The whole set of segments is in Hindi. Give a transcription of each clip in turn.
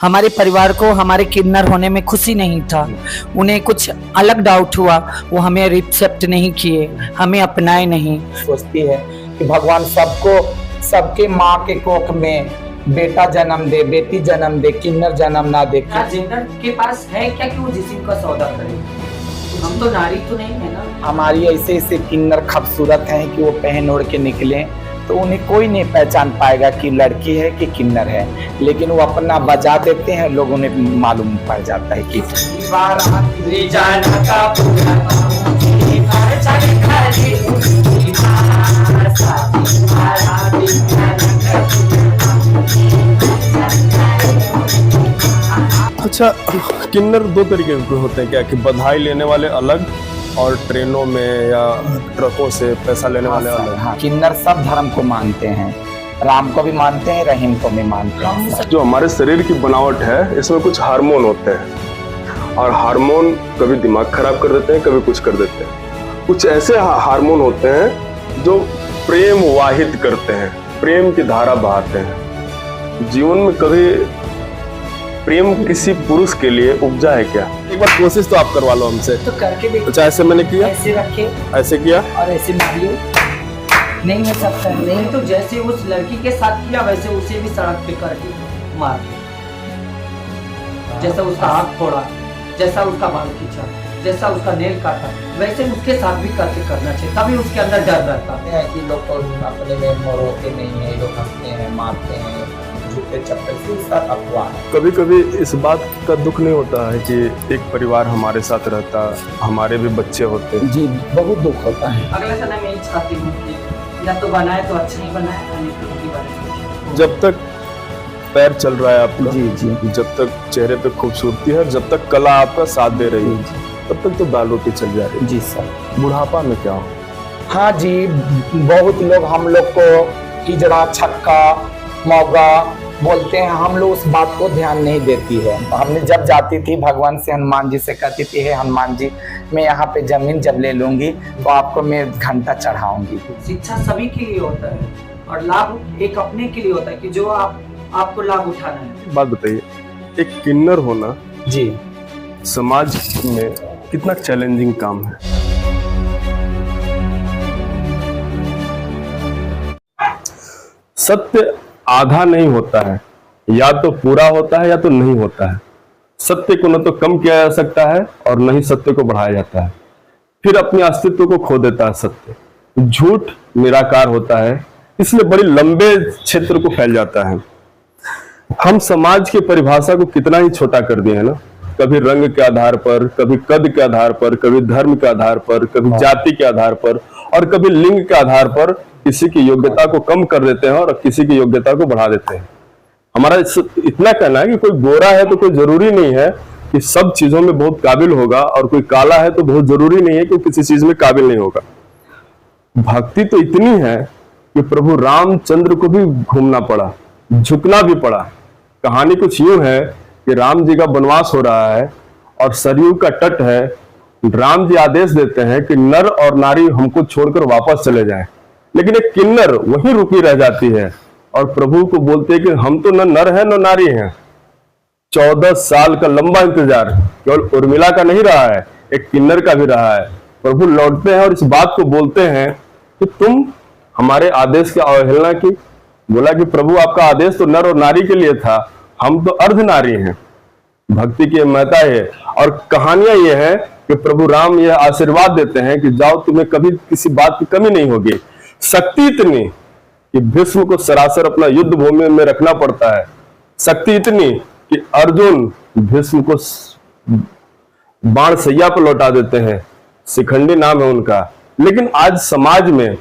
हमारे परिवार को हमारे किन्नर होने में खुशी नहीं था। उन्हें कुछ अलग डाउट हुआ, वो हमें रिसेप्ट नहीं किए, हमें अपनाए नहीं। सोचती है कि भगवान सबको, सबके माँ के कोख में बेटा जन्म दे, बेटी जन्म दे, किन्नर जन्म ना दे। जेंडर के पास है क्या कि वो जिस्म का सौदा करे? हम तो नारी तो नहीं है ना। हमारी ऐसे ऐसे किन्नर खूबसूरत हैं कि वो पहन ओढ़ के निकले तो उन्हें कोई नहीं पहचान पाएगा कि लड़की है कि किन्नर है, लेकिन वो अपना बजा देते हैं, लोगों ने मालूम पड़ जाता है कि अच्छा, किन्नर दो तरीके के होते हैं क्या, कि बधाई लेने वाले अलग और ट्रेनों में या ट्रकों से पैसा लेने वाले अलग? हाँ, किन्नर सब धर्म को मानते हैं, राम को भी मानते हैं, रहीम को भी मानते हैं। जो हमारे शरीर की बनावट है इसमें कुछ हार्मोन होते हैं और हार्मोन कभी दिमाग खराब कर देते हैं, कभी कुछ कर देते हैं। कुछ ऐसे हार्मोन होते हैं जो प्रेम वाहित करते हैं, प्रेम की धारा बहाते हैं। जीवन में कभी प्रेम किसी पुरुष के लिए उपजा है क्या? एक बार कोशिश तो आप करवा लो हमसे। तो करके देखो। अच्छा, ऐसे मैंने किया, ऐसे रखे, ऐसे किया और ऐसे मारिए, नहीं हो सकता। नहीं तो जैसे उस लड़की के साथ किया वैसे उसे भी सड़क पे करके मार, जैसा उसका हाथ फोड़ा, जैसा उसका बाल खींचा, जैसा उसका नेल काटा, वैसे उसके साथ भी करके करना चाहिए, तभी उसके अंदर डर रहता है कि लोग तो अपने में मरोते नहीं है, लोग हंसते हैं, मारते हैं, झूठे चप्पल से साथ अफवाह है। कभी कभी इस बात का दुख नहीं होता है कि एक परिवार हमारे साथ रहता, हमारे भी बच्चे होते? जी, बहुत दुख होता है। अगले समय मैं यही चाहती हूँ कि या तो बनाए तो अच्छा ही बनाए, नहीं तो नहीं बनाए। जब तक पैर चल रहा है आपका, जी जी, जब तक चेहरे पे खूबसूरती है, जब तक कला आपका साथ दे रही है, तब तक तो दाल रोटी चल जाएगी। जी सर। बुढ़ापा में क्या हो? हाँ जी, बहुत लोग हम लोग को हिजड़ा, छक्का, मौगा बोलते हैं, हम लोग उस बात को ध्यान नहीं देती है। हमने जब जाती थी भगवान से, हनुमान जी से कहती थी, हे हनुमान जी, मैं यहाँ पे जमीन जब ले लूंगी तो आपको मैं घंटा चढ़ाऊंगी। शिक्षा सभी के लिए होता है और लाभ एक अपने के लिए होता है कि जो आपको लाभ उठाना है। बात बताइए, एक किन्नर होना जी समाज में कितना चैलेंजिंग काम है? सत्य आधा नहीं होता है, या तो पूरा होता है या तो नहीं होता है। सत्य को न तो कम किया जा सकता है और न ही सत्य को बढ़ाया जाता है, फिर अपने अस्तित्व को खो देता है सत्य। झूठ निराकार होता है, इसलिए बड़ी लंबे क्षेत्र को फैल जाता है। हम समाज की परिभाषा को कितना ही छोटा कर दिए है ना, कभी रंग के आधार पर, कभी कद के आधार पर, कभी धर्म के आधार पर, कभी जाति के आधार पर और कभी लिंग के आधार पर किसी की योग्यता को कम कर देते हैं और किसी की योग्यता को बढ़ा देते हैं। हमारा इतना कहना है कि कोई गोरा है तो कोई जरूरी नहीं है कि सब चीजों में बहुत काबिल होगा, और कोई काला है तो बहुत जरूरी नहीं है कि किसी चीज में काबिल नहीं होगा। भक्ति तो इतनी है कि प्रभु रामचंद्र को भी घूमना पड़ा, झुकना भी पड़ा। कहानी कुछ यूं है कि राम जी का वनवास हो रहा है और सरयू का तट है। राम जी आदेश देते हैं कि नर और नारी हमको छोड़कर वापस चले जाएं, लेकिन एक किन्नर वहीं रुकी रह जाती है और प्रभु को बोलते हैं कि हम तो न नर है न नारी हैं। 14 साल का लंबा इंतजार केवल उर्मिला का नहीं रहा है, एक किन्नर का भी रहा है। प्रभु लौटते हैं और इस बात को बोलते हैं कि तुम हमारे आदेश की अवहेलना की। बोला कि प्रभु आपका आदेश तो नर और नारी के लिए था, हम तो अर्ध नारी हैं। भक्ति की महत्ता है। और कहानियां ये है कि प्रभु राम यह आशीर्वाद देते हैं कि जाओ, तुम्हें कभी किसी बात की कमी नहीं होगी। शक्ति इतनी कि भीष्म को सरासर अपना युद्ध भूमि में रखना पड़ता है। शक्ति इतनी कि अर्जुन भीष्म को बाण सैया पर लौटा देते हैं, शिखंडी नाम है उनका। लेकिन आज समाज में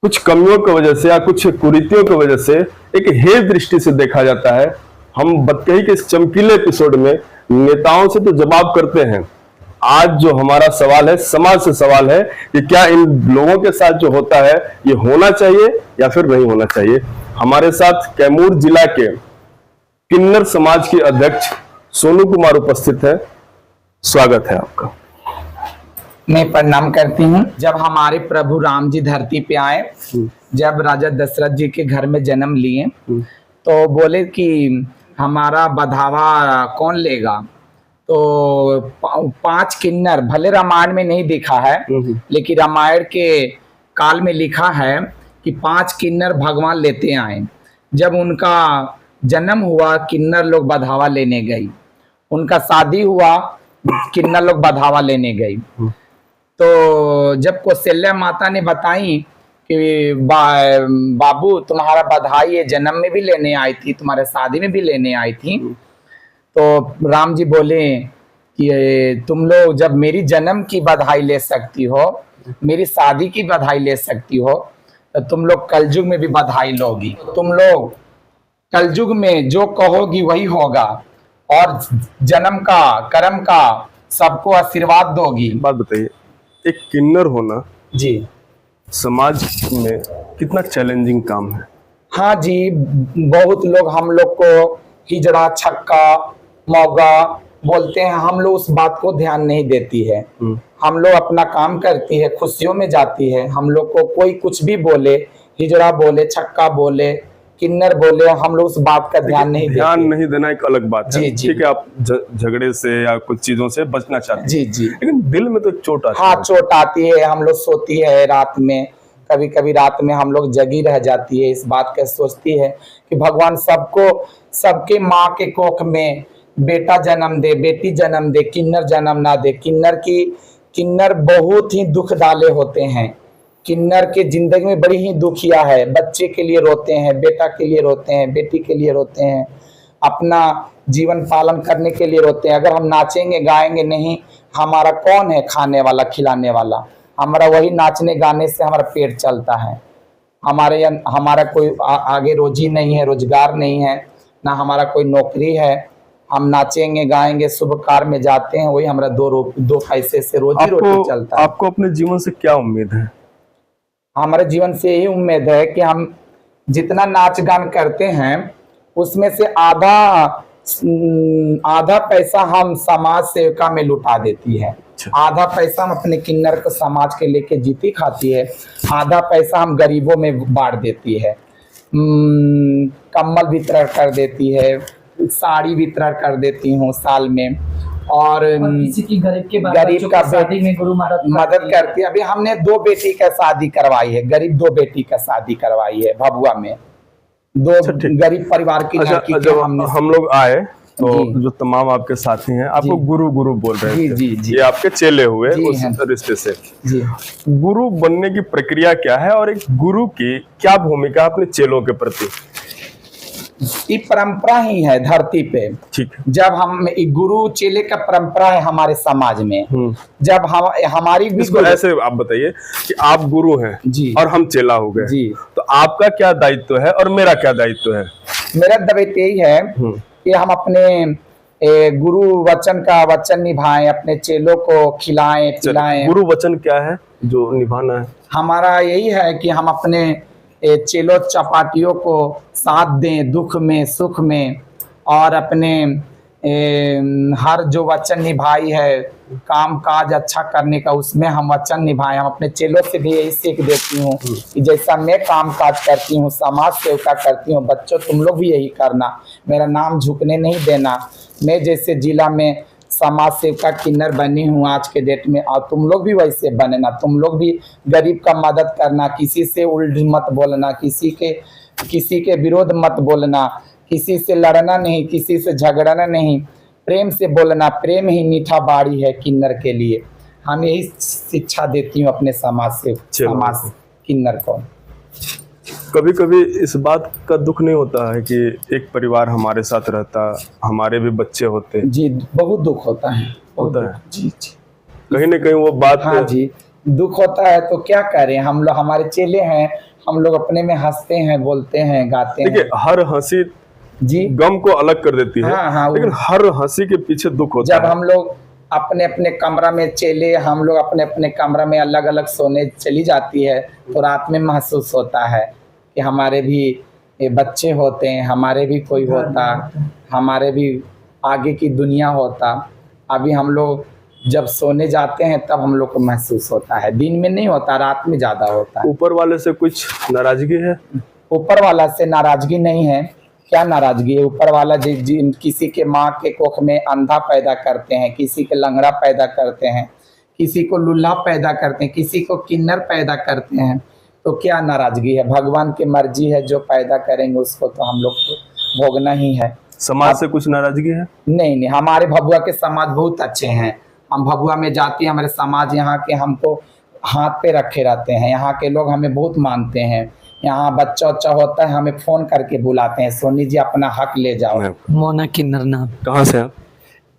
कुछ कमियों की वजह से या कुछ कुरीतियों की वजह से एक हे दृष्टि से देखा जाता है। हम बतकही के इस चमकीले एपिसोड में नेताओं से तो जवाब करते हैं। आज जो हमारा सवाल है, समाज से सवाल है कि क्या इन लोगों के साथ जो होता है ये होना चाहिए या फिर नहीं होना चाहिए। हमारे साथ कैमूर जिला के किन्नर समाज के अध्यक्ष सोनू कुमार उपस्थित है। स्वागत है आपका। मैं प्रणाम करती हूँ। जब हमारे प्रभु राम जी धरती पे आए, जब राजा दशरथ जी के घर में जन्म लिए, तो बोले कि हमारा बधावा कौन लेगा। तो 5 किन्नर, भले रामायण में नहीं दिखा है लेकिन रामायण के काल में लिखा है कि 5 किन्नर भगवान लेते आए। जब उनका जन्म हुआ किन्नर लोग बधावा लेने गई, उनका शादी हुआ किन्नर लोग बधावा लेने गई। तो जब कौशल्या माता ने बताई कि बाबू तुम्हारा बधाई है, जन्म में भी लेने आई थी, तुम्हारे शादी में भी लेने आई थी। तो राम जी बोले कि तुम लोग जब मेरी जन्म की बधाई ले सकती हो, मेरी शादी की बधाई ले सकती हो, तो तुम लोग कलयुग में भी बधाई लोगी। तुम लोग कलयुग में जो कहोगी वही होगा और जन्म का कर्म का सबको आशीर्वाद दोगी। बात बताइए, एक किन्नर होना जी समाज में कितना चैलेंजिंग काम है? हाँ जी, बहुत लोग हम लोग को हिजड़ा छक्का मौगा बोलते हैं, हम लोग उस बात को ध्यान नहीं देती है। हम लोग अपना काम करती है, खुशियों में जाती है। हम लोग को कोई कुछ भी बोले, हिजड़ा बोले, छक्का बोले, किन्नर बोले, हम लोग उस बात का ध्यान नहीं देना एक अलग बात है। जी जी, ठीक है, आप झगड़े से या कुछ चीजों से बचना चाहते हैं। जी जी, लेकिन दिल में तो एक चोट आती है। हाँ, चोट आती है। हम लोग सोती है रात में, कभी कभी रात में हम लोग जगी रह जाती है, इस बात का सोचती है कि भगवान सबको, सबके माँ के कोख में बेटा जन्म दे, बेटी जन्म दे, किन्नर जन्म ना दे। किन्नर बहुत ही दुख डाले होते हैं। किन्नर के जिंदगी में बड़ी ही दुखिया है। बच्चे के लिए रोते हैं, बेटा के लिए रोते हैं, बेटी के लिए रोते हैं, अपना जीवन पालन करने के लिए रोते हैं। अगर हम नाचेंगे गाएंगे नहीं, हमारा कौन है खाने वाला खिलाने वाला? हमारा वही नाचने गाने से हमारा पेट चलता है। हमारा कोई आगे रोजी नहीं है, रोजगार नहीं है, ना हमारा कोई नौकरी है। हम नाचेंगे गाएंगे, शुभ कार्य में जाते हैं, वही हमारा दो पैसे से रोजी रोटी चलता है। आपको अपने जीवन से क्या उम्मीद है? हमारे जीवन से यही उम्मीद है कि हम जितना नाच गान करते हैं उसमें से आधा पैसा हम समाज सेविका में लुटा देती है। आधा पैसा हम अपने किन्नर को समाज के लेके जीती खाती है, आधा पैसा हम गरीबों में बांट देती है। कम्बल वितरण कर देती है, साड़ी वितरण कर देती हूँ साल में, और किसी की गरीब का शादी में गुरु मदद करती है। अभी हमने 2 बेटी का शादी करवाई है, गरीब 2 बेटी का शादी करवाई है भभुआ में, 2 गरीब परिवार की लड़की के हमने। हम लोग आए तो जो तमाम आपके साथी हैं आपको गुरु गुरु बोल रहे हैं। जी जी, ये आपके चेले हुए उस रिश्ते से। जी, गुरु बनने की प्रक्रिया क्या है और एक गुरु की क्या भूमिका अपने चेलों के प्रति? ये परंपरा ही है धरती पे। ठीक, जब हम गुरु चेले का परंपरा है हमारे समाज में। जब हमारी भी इसको ऐसे आप बताइए कि आप गुरु हैं जी और हम चेला हो गए जी, तो आपका क्या दायित्व है और मेरा क्या दायित्व है? मेरा दायित्व यही है कि हम अपने गुरु वचन निभाएं, अपने चेलों को खिलाएं पिलाएं। गुरु वचन क्या है जो निभाना है? हमारा यही है कि हम अपने चेलो चपाटियों को साथ दें दुख में सुख में, और अपने हर जो वचन निभाई है काम काज अच्छा करने का, उसमें हम वचन निभाएं। हम अपने चेलों से भी यही सीख देती हूँ कि जैसा मैं काम काज करती हूँ, समाज सेवा करती हूँ, बच्चों तुम लोग भी यही करना, मेरा नाम झुकने नहीं देना। मैं जैसे जिला में समाज सेविका किन्नर बनी हूँ आज के डेट में, और तुम लोग भी वैसे बनना। तुम लोग भी गरीब का मदद करना, किसी से उल्ट मत बोलना, किसी के विरोध मत बोलना, किसी से लड़ना नहीं, किसी से झगड़ना नहीं, प्रेम से बोलना। प्रेम ही मीठा बाड़ी है किन्नर के लिए। हम यही शिक्षा देती हूँ अपने समाज किन्नर को। कभी कभी इस बात का दुख नहीं होता है कि एक परिवार हमारे साथ रहता, हमारे भी बच्चे होते? जी, बहुत दुख होता है। जी जी, कहीं ना कहीं वो बात। हाँ जी, दुख होता है तो क्या करें, हम लोग हमारे चेले हैं, हम लोग अपने में हंसते हैं, बोलते हैं, गाते हैं। देखिए, हर हंसी जी गम को अलग कर देती है। हाँ, लेकिन हर हंसी के पीछे दुख होता है। जब हम लोग अपने अपने कमरा में चेले, हम लोग अपने अपने कमरा में अलग अलग सोने चली जाती है तो रात में महसूस होता है कि हमारे भी बच्चे होते हैं, हमारे भी कोई होता, हमारे भी आगे की दुनिया होता। अभी हम लोग जब सोने जाते हैं तब हम लोग को महसूस होता है, दिन में नहीं होता, रात में ज़्यादा होता है। ऊपर वाले से कुछ नाराजगी है? ऊपर वाला से नाराजगी नहीं है, क्या नाराजगी है? ऊपर वाला किसी के माँ के कोख में अंधा पैदा करते हैं, किसी के लंगड़ा पैदा करते हैं, किसी को लुल्हा पैदा करते हैं, किसी को किन्नर पैदा करते हैं, तो क्या नाराजगी है? भगवान की मर्जी है, जो पैदा करेंगे उसको तो हम लोग को भोगना ही है। समाज से कुछ नाराजगी है? नहीं नहीं, हमारे भभुआ के समाज बहुत अच्छे हैं। हम भभुआ में जाते हैं, हमारे समाज यहाँ के हमको हाथ पे रखे रहते हैं। यहाँ के लोग हमें बहुत मानते हैं। यहाँ बच्चा उच्चा होता है, हमें फोन करके बुलाते हैं, सोनी जी अपना हक ले जाओ। मोना किन्नर नाम। कहाँ से आप?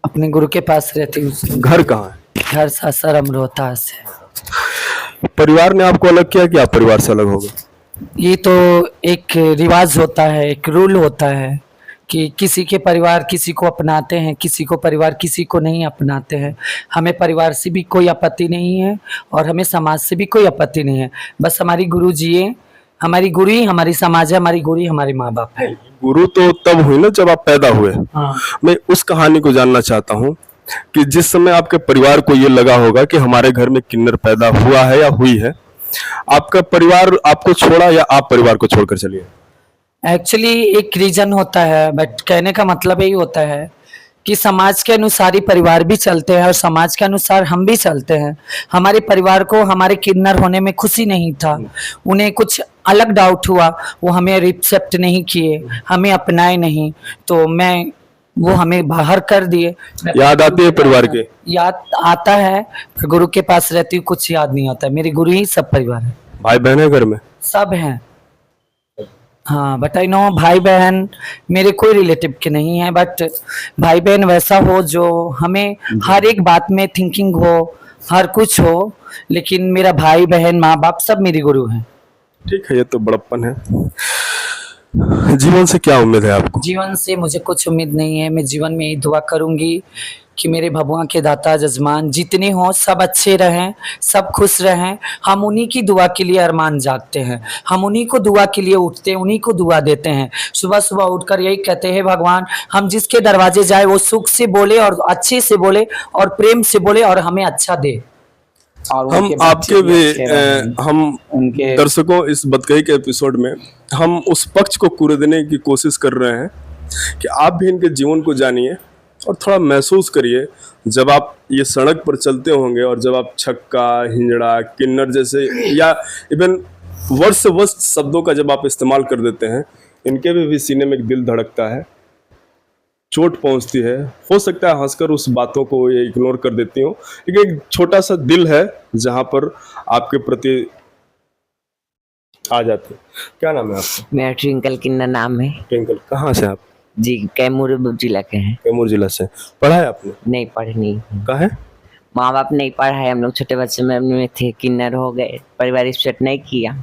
अपने गुरु के पास रहती हूँ। घर कहाँ है? घर सासाराम रोहतास है। परिवार ने आपको अलग किया कि आप परिवार से अलग हो गए? ये तो एक रिवाज होता है, एक रूल होता है कि किसी के परिवार किसी को अपनाते हैं, किसी को परिवार किसी को नहीं अपनाते हैं। हमें परिवार से भी कोई आपत्ति नहीं है और हमें समाज से भी कोई आपत्ति नहीं है। बस हमारी गुरु जी है, हमारी गुरु ही हमारी समाज है, हमारी गुरु ही हमारे माँ बाप है। गुरु तो तब हुई ना जब आप पैदा हुए। हाँ। मैं उस कहानी को जानना चाहता हूँ कि जिस समय आपके परिवार को ये लगा होगा कि हमारे घर में किन्नर पैदा हुआ है या हुई है, आपका परिवार आपको छोड़ा या आप परिवार को छोड़कर चलिए? एक्चुअली एक रीजन होता है, बट कहने का मतलब यही होता है कि समाज के अनुसार ही परिवार भी चलते हैं और समाज के अनुसार हम भी चलते हैं। हमारे परिवार को हमारे किन्नर होने में खुशी नहीं था, उन्हें कुछ अलग डाउट हुआ, वो हमें रिसेप्ट नहीं किए, हमें अपनाए नहीं, तो वो हमें बाहर कर दिए। याद आती है परिवार के? याद आता है, गुरु के पास रहती हूँ, कुछ याद नहीं आता। मेरे गुरु ही सब परिवार है। भाई बहन है घर में? सब हैं। हाँ, बट आई नो भाई बहन मेरे कोई रिलेटिव के नहीं है, बट भाई बहन वैसा हो जो हमें हर एक बात में थिंकिंग हो, हर कुछ हो, लेकिन मेरा भाई बहन माँ बाप सब मेरे गुरु हैं। ठीक है, ये तो बड़प्पन है। जीवन से क्या उम्मीद है आपको? जीवन से मुझे कुछ उम्मीद नहीं है। मैं जीवन में यही दुआ करूंगी कि मेरे भगवान के दाता जजमान जितने हों सब अच्छे रहें, सब खुश रहें। हम उन्हीं की दुआ के लिए अरमान जागते हैं, हम उन्हीं को दुआ के लिए उठते हैं, उन्हीं को दुआ देते हैं। सुबह सुबह उठकर यही कहते हैं, भगवान हम जिसके दरवाजे जाए वो सुख से बोले और अच्छे से बोले और प्रेम से बोले और हमें अच्छा दे। और हम आपके भी हम उनके दर्शकों इस बतकही के एपिसोड में हम उस पक्ष को कुरेदने की कोशिश कर रहे हैं कि आप भी इनके जीवन को जानिए और थोड़ा महसूस करिए। जब आप ये सड़क पर चलते होंगे और जब आप छक्का, हिंजड़ा, किन्नर जैसे या इवन वर्ड से वर्ड शब्दों का जब आप इस्तेमाल कर देते हैं, इनके भी सीने में एक दिल धड़कता है, चोट पहुंचती है। हो सकता है हंसकर उस बातों को ये इग्नोर कर देती हूँ, लेकिन एक छोटा सा दिल है जहां पर आपके प्रति आ जाते हैं। क्या नाम है आपका? मेरा ट्विंकल किन्नर नाम है। ट्विंकल, कहाँ से आप? जी, कैमूर जिला के हैं। कैमूर जिला से। पढ़ा है आपने? नहीं पढ़े नहीं। कहाँ है? माँ बाप नहीं पढ़ाए, हम लोग छोटे बच्चे में थे, किन्नर हो गए, परिवार स्टेट नहीं किया,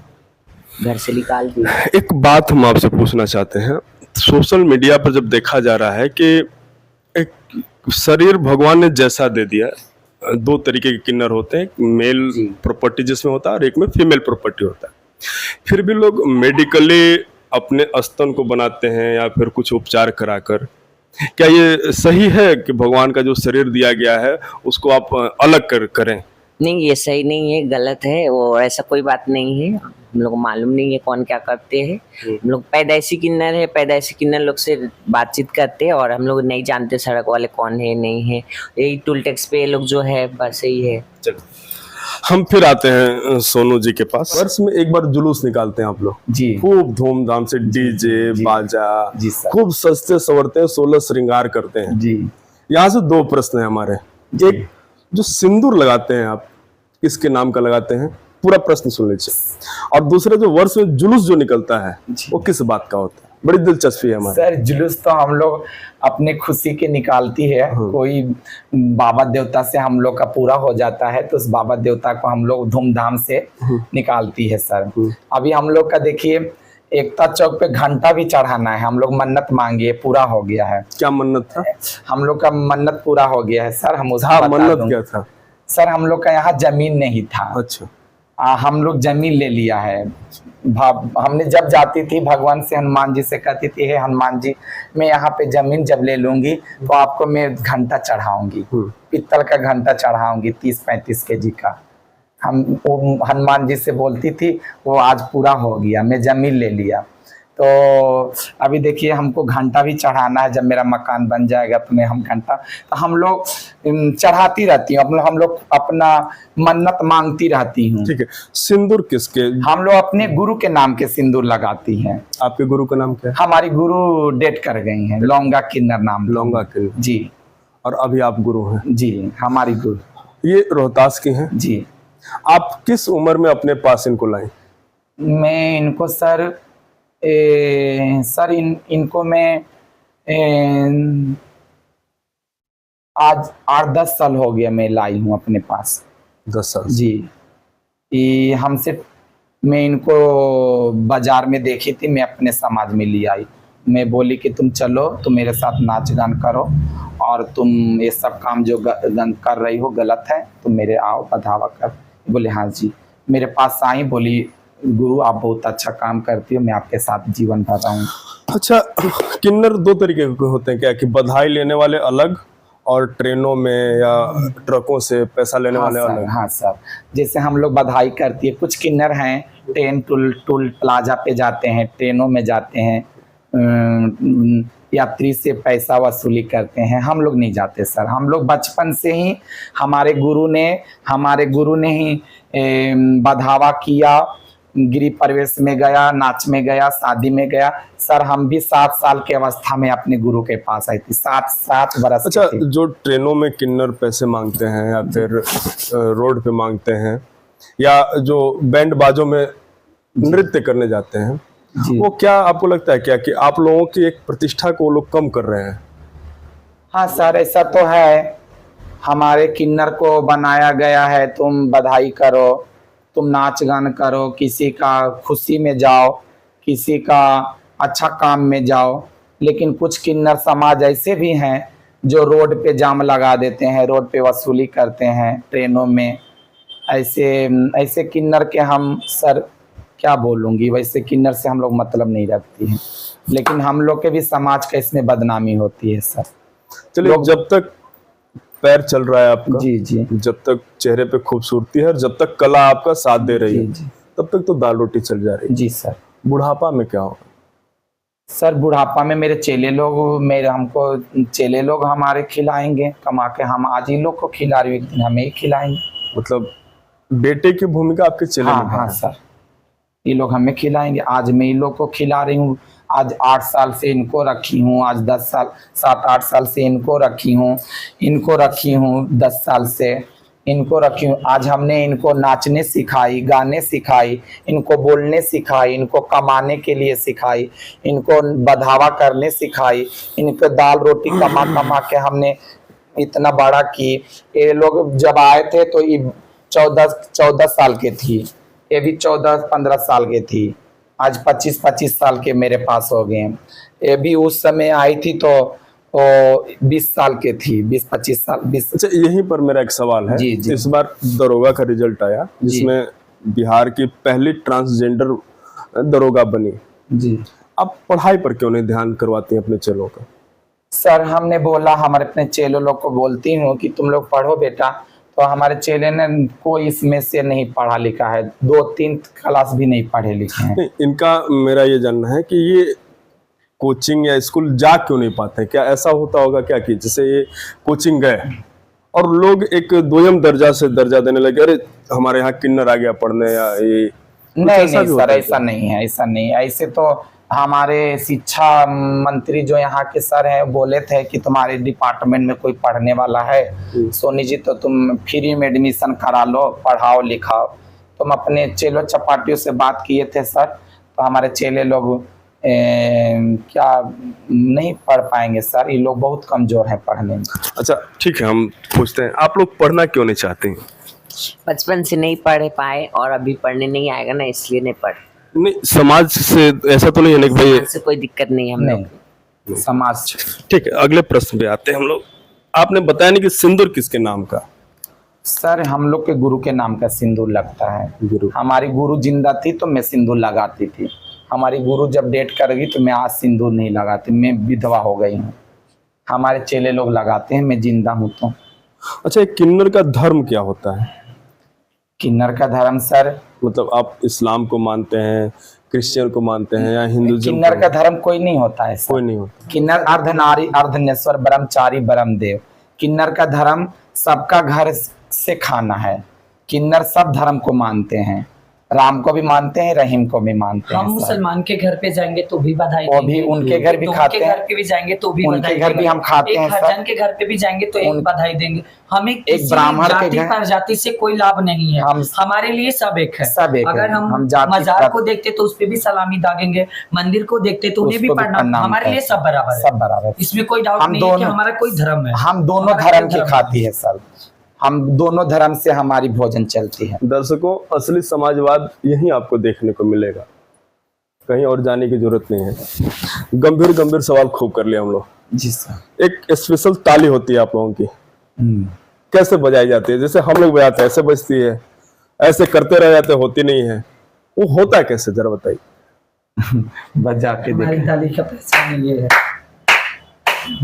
घर से निकाल दिया। एक बात हम आपसे पूछना चाहते हैं। सोशल मीडिया पर जब देखा जा रहा है कि एक शरीर भगवान ने जैसा दे दिया, दो तरीके के किन्नर होते हैं, मेल प्रॉपर्टी जिसमें होता है और एक में फीमेल प्रॉपर्टी होता है, फिर भी लोग मेडिकली अपने स्तन को बनाते हैं या फिर कुछ उपचार कराकर। क्या ये सही है कि भगवान का जो शरीर दिया गया है उसको आप अलग करें? नहीं, ये सही नहीं है, गलत है वो, ऐसा कोई बात नहीं है। हम लोग को मालूम नहीं है कौन क्या करते हैं। हम लोग पैदाइशी किन्नर है, पैदाइशी किन्नर लोग से बातचीत करते हैं और हम लोग नहीं जानते सड़क वाले कौन है नहीं है। यही टूल टैक्स पे लोग जो है बस यही है। हम फिर आते हैं सोनू जी के पास। वर्ष में एक बार जुलूस निकालते हैं आप लोग जी, खूब धूमधाम से, डीजे बाजा, जी सर, खूब सस्ते सवरते हैं, 16 श्रृंगार करते हैं जी। यहाँ से दो प्रश्न है हमारे। एक, जो सिंदूर लगाते हैं आप किसके नाम का लगाते हैं? पूरा प्रश्न सुन लीजिए। और दूसरा, जो वर्ष में जुलूस जो निकलता है वो किस बात का होता है? बड़ी दिलचस्पी है हमारी। सर जुलूस तो हम लोग अपने खुशी के निकालती है। कोई बाबा देवता से हम लोग का पूरा हो जाता है तो उस बाबा देवता को हम लोग धूमधाम से निकालती है सर। अभी हम लोग का देखिए, एकता चौक पे घंटा भी चढ़ाना है, हम लोग मन्नत मांगी, पूरा हो गया है। क्या मन्नत था? हम लोग का मन्नत पूरा हो गया है सर। हम हाँ, मन्नत क्या था? सर हम लोग का यहाँ जमीन नहीं था। अच्छा। हम लोग जमीन ले लिया है। हमने जब जाती थी भगवान से, हनुमान जी से कहती थी, हे हनुमान जी मैं यहाँ पे जमीन जब ले लूंगी तो आपको मैं घंटा चढ़ाऊंगी, पित्तल का घंटा चढ़ाऊंगी 30-35 kg का। हम हनुमान जी से बोलती थी, वो आज पूरा हो गया, मैं जमीन ले लिया। तो अभी देखिए हमको घंटा भी चढ़ाना है, जब मेरा मकान बन जाएगा तो मैं हम घंटा, तो हम लोग चढ़ाती रहती हूँ, हम लोग अपना मन्नत मांगती रहती हूँ। ठीक है, सिंदूर किसके? हम लोग अपने गुरु के नाम के सिंदूर लगाती हैं। आपके गुरु का नाम क्या है? हमारी गुरु डेट कर गई हैं, लौंगा किन्नर नाम था। लौंगा किन्नर। जी और अभी आप गुरु हैं? जी, हमारी गुरु। ये रोहतास की हैं? जी। आप किस उम्र में अपने पास इनको लाए? मैं इनको सर इनको मैं आज 8-10 साल हो गया मैं लाई हूँ अपने पास। 10 साल? जी। मैं इनको बाजार में देखी थी, मैं अपने समाज में ले आई। मैं बोली कि तुम चलो, तुम मेरे साथ नाच गान करो, और तुम ये सब काम जो कर रही हो गलत है, तुम मेरे आओ बधावा कर। बोले हाँ जी। मेरे पास आई, बोली गुरु आप बहुत अच्छा काम करती हो, मैं आपके साथ जीवन भर रहूँ। अच्छा, किन्नर दो तरीके के होते हैं क्या, कि बधाई लेने वाले अलग और ट्रेनों में या ट्रकों से पैसा लेने वाले अलग? हाँ सर, जैसे हम लोग बधाई करती है, कुछ किन्नर हैं ट्रेन टूल प्लाजा पे जाते हैं, ट्रेनों में जाते हैं, यात्री से पैसा वसूली करते हैं। हम लोग नहीं जाते सर, हम लोग बचपन से ही हमारे गुरु ने ही बधावा किया, गिरी प्रवेश में गया, नाच में गया, शादी में गया। सर हम भी 7 साल की अवस्था में अपने गुरु के पास आई थी, 7 बरस। अच्छा, जो ट्रेनों में किन्नर पैसे मांगते हैं या फिर रोड पे मांगते हैं, या जो बैंड बाजों में नृत्य करने जाते हैं, वो क्या आपको लगता है क्या कि आप लोगों की एक प्रतिष्ठा को वो लोग कम कर रहे हैं? हाँ सर, ऐसा तो है। हमारे किन्नर को बनाया गया है, तुम बधाई करो, तुम नाच गान करो, किसी का खुशी में जाओ, किसी का अच्छा काम में जाओ। लेकिन कुछ किन्नर समाज ऐसे भी हैं जो रोड पे जाम लगा देते हैं, रोड पे वसूली करते हैं ट्रेनों में। ऐसे किन्नर के हम सर क्या बोलूँगी, वैसे किन्नर से हम लोग मतलब नहीं रखती हैं, लेकिन हम लोग के भी समाज का इसमें बदनामी होती है सर। चलिए, जब तक पैर चल रहा है आपका, जी जी, जब तक चेहरे पे खूबसूरती है और जब तक कला आपका साथ दे रही है, जी, तब तक तो दाल रोटी चल जा रही है। जी सर। बुढ़ापा में क्या होगा? सर बुढ़ापा में मेरे चेले लोग हमारे खिलाएंगे कमा के। हम आज ही लोग को खिला रही हूँ, एक दिन हमें ही खिलाएंगे। मतलब बेटे की भूमिका आपके चेले हाँ निभा हाँ रहे हैं। सर, ये लोग हमें खिलाएंगे। आज मैं इन लोग को खिला रही हूँ, आज 8 साल से इनको रखी हूँ, आज 7-8 साल से इनको रखी हूँ 10 साल से इनको रखी हूँ। आज हमने इनको नाचने सिखाई, गाने सिखाई, इनको बोलने सिखाई, इनको कमाने के लिए सिखाई, इनको बधावा करने सिखाई, इनको दाल रोटी कमा के हमने इतना बड़ा की। ये लोग जब आए थे तो ये 14 साल के थी, ये भी 14-15 साल के थी, आज 25 साल के मेरे पास हो गए। ये भी उस समय आई थी तो 20 साल के थी, 20-25 साल 20। अच्छा, यहीं पर मेरा एक सवाल है। जी, जी। इस बार दरोगा का रिजल्ट आया, जिसमें बिहार की पहली ट्रांसजेंडर दरोगा बनी। जी। आप पढ़ाई पर क्यों नहीं ध्यान करवाती हैं अपने चेलों का? सर हमने बोला, हमारे अपने चेलों लोग को बोलती हूँ कि तुम लोग पढ़ो बेटा, तो हमारे चेले ने कोई इसमें से नहीं पढ़ा लिखा है, 2-3 क्लास भी नहीं पढ़े लिखे हैं। इनका मेरा ये जानना है कि ये कोचिंग या स्कूल जा क्यों नहीं पाते? क्या ऐसा होता होगा क्या कि जैसे ये कोचिंग गए और लोग एक दोयम दर्जा से दर्जा देने लगे, अरे हमारे यहाँ किन्नर आ गया पढ़ने, या ये नहीं सर, ऐसा नहीं है, ऐसा नहीं है। ऐसे तो हमारे शिक्षा मंत्री जो यहाँ के सर हैं बोले थे कि तुम्हारे डिपार्टमेंट में कोई पढ़ने वाला है सोनी जी, तो तुम फ्री में एडमिशन करा लो, पढ़ाओ लिखाओ। तुम अपने चेलो चपाटियों से बात किए थे सर, तो हमारे चेले लोग क्या नहीं पढ़ पाएंगे सर, ये लोग बहुत कमजोर हैं पढ़ने में। अच्छा ठीक है, हम पूछते हैं, आप लोग पढ़ना क्यों नहीं चाहते हैं? बचपन से नहीं पढ़ पाए और अभी पढ़ने नहीं आएगा ना, इसलिए नहीं पढ़। नहीं, समाज से ऐसा तो नहीं है ना कि भाई से कोई दिक्कत नहीं है हम लोग। नहीं, समाज। ठीक है, अगले प्रश्न पे आते हैं हम लोग। आपने बताया नहीं कि सिंदूर किसके नाम का? सर हम लोग के गुरु के नाम का सिंदूर लगता है। गुरु? हमारी गुरु जिंदा थी तो मैं सिंदूर लगाती थी, हमारी गुरु जब डेट कर गई तो मैं आज सिंदूर नहीं लगाती, मैं विधवा हो गई हूँ। हमारे चेले लोग लगाते हैं, मैं जिंदा हूँ तो। अच्छा, किन्नर का धर्म क्या होता है? किन्नर का धर्म सर, मतलब आप इस्लाम को मानते हैं क्रिश्चियन को मानते हैं या हिंदुइज्म किन्नर को, का धर्म कोई नहीं होता है सर। कोई नहीं होता। किन्नर अर्धनारी अर्धनेश्वर ब्रह्मचारी ब्रह्मदेव। किन्नर का धर्म सबका घर से खाना है। किन्नर सब धर्म को मानते हैं, राम को भी मानते हैं, रहीम को भी मानते हैं। हम मुसलमान के घर पे जाएंगे तो भी बधाई वो देंगे, भी उनके घर भी खाते उनके हैं, घर पे भी जाएंगे तो भी उनके बधाई घर भी देंगे। हम खाते हैं एक सर। हरिजन के घर पे भी जाएंगे तो एक बधाई देंगे। हमें किसी ब्राह्मण के जाति घर- प्रजाति से कोई लाभ नहीं है, हमारे लिए सब एक है। सब एक है। अगर हम जाति मजार को देखते तो उस पे भी सलामी दागेंगे, मंदिर को देखते तो उन्हें भी उसको भी प्रणाम। प्रणाम हमारे लिए करते सब बराबर है, सब बराबर है। इसमें कोई डाउट हम नहीं है कि दोनों- हमारा कोई धर्म है। हम दोनों हमारा धर्म कोई की खाती है सर। हम दोनों धर्म से हमारी भोजन चलती है। दर्शकों, असली समाजवाद यहीं आपको देखने को मिलेगा, कहीं और जाने की जरूरत नहीं है। गंभीर गंभीर सवाल खूब कर लिया हम लोग। जी सर। एक स्पेशल ताली होती है आप लोगों की, कैसे बजाई जाती है? जैसे हम लोग बजाते हैं ऐसे बजती है, ऐसे करते रह जाते होती नहीं है, वो होता है कैसे, जरा बताइए। बजा के हमारी देखें। ताली का पहचान ये है।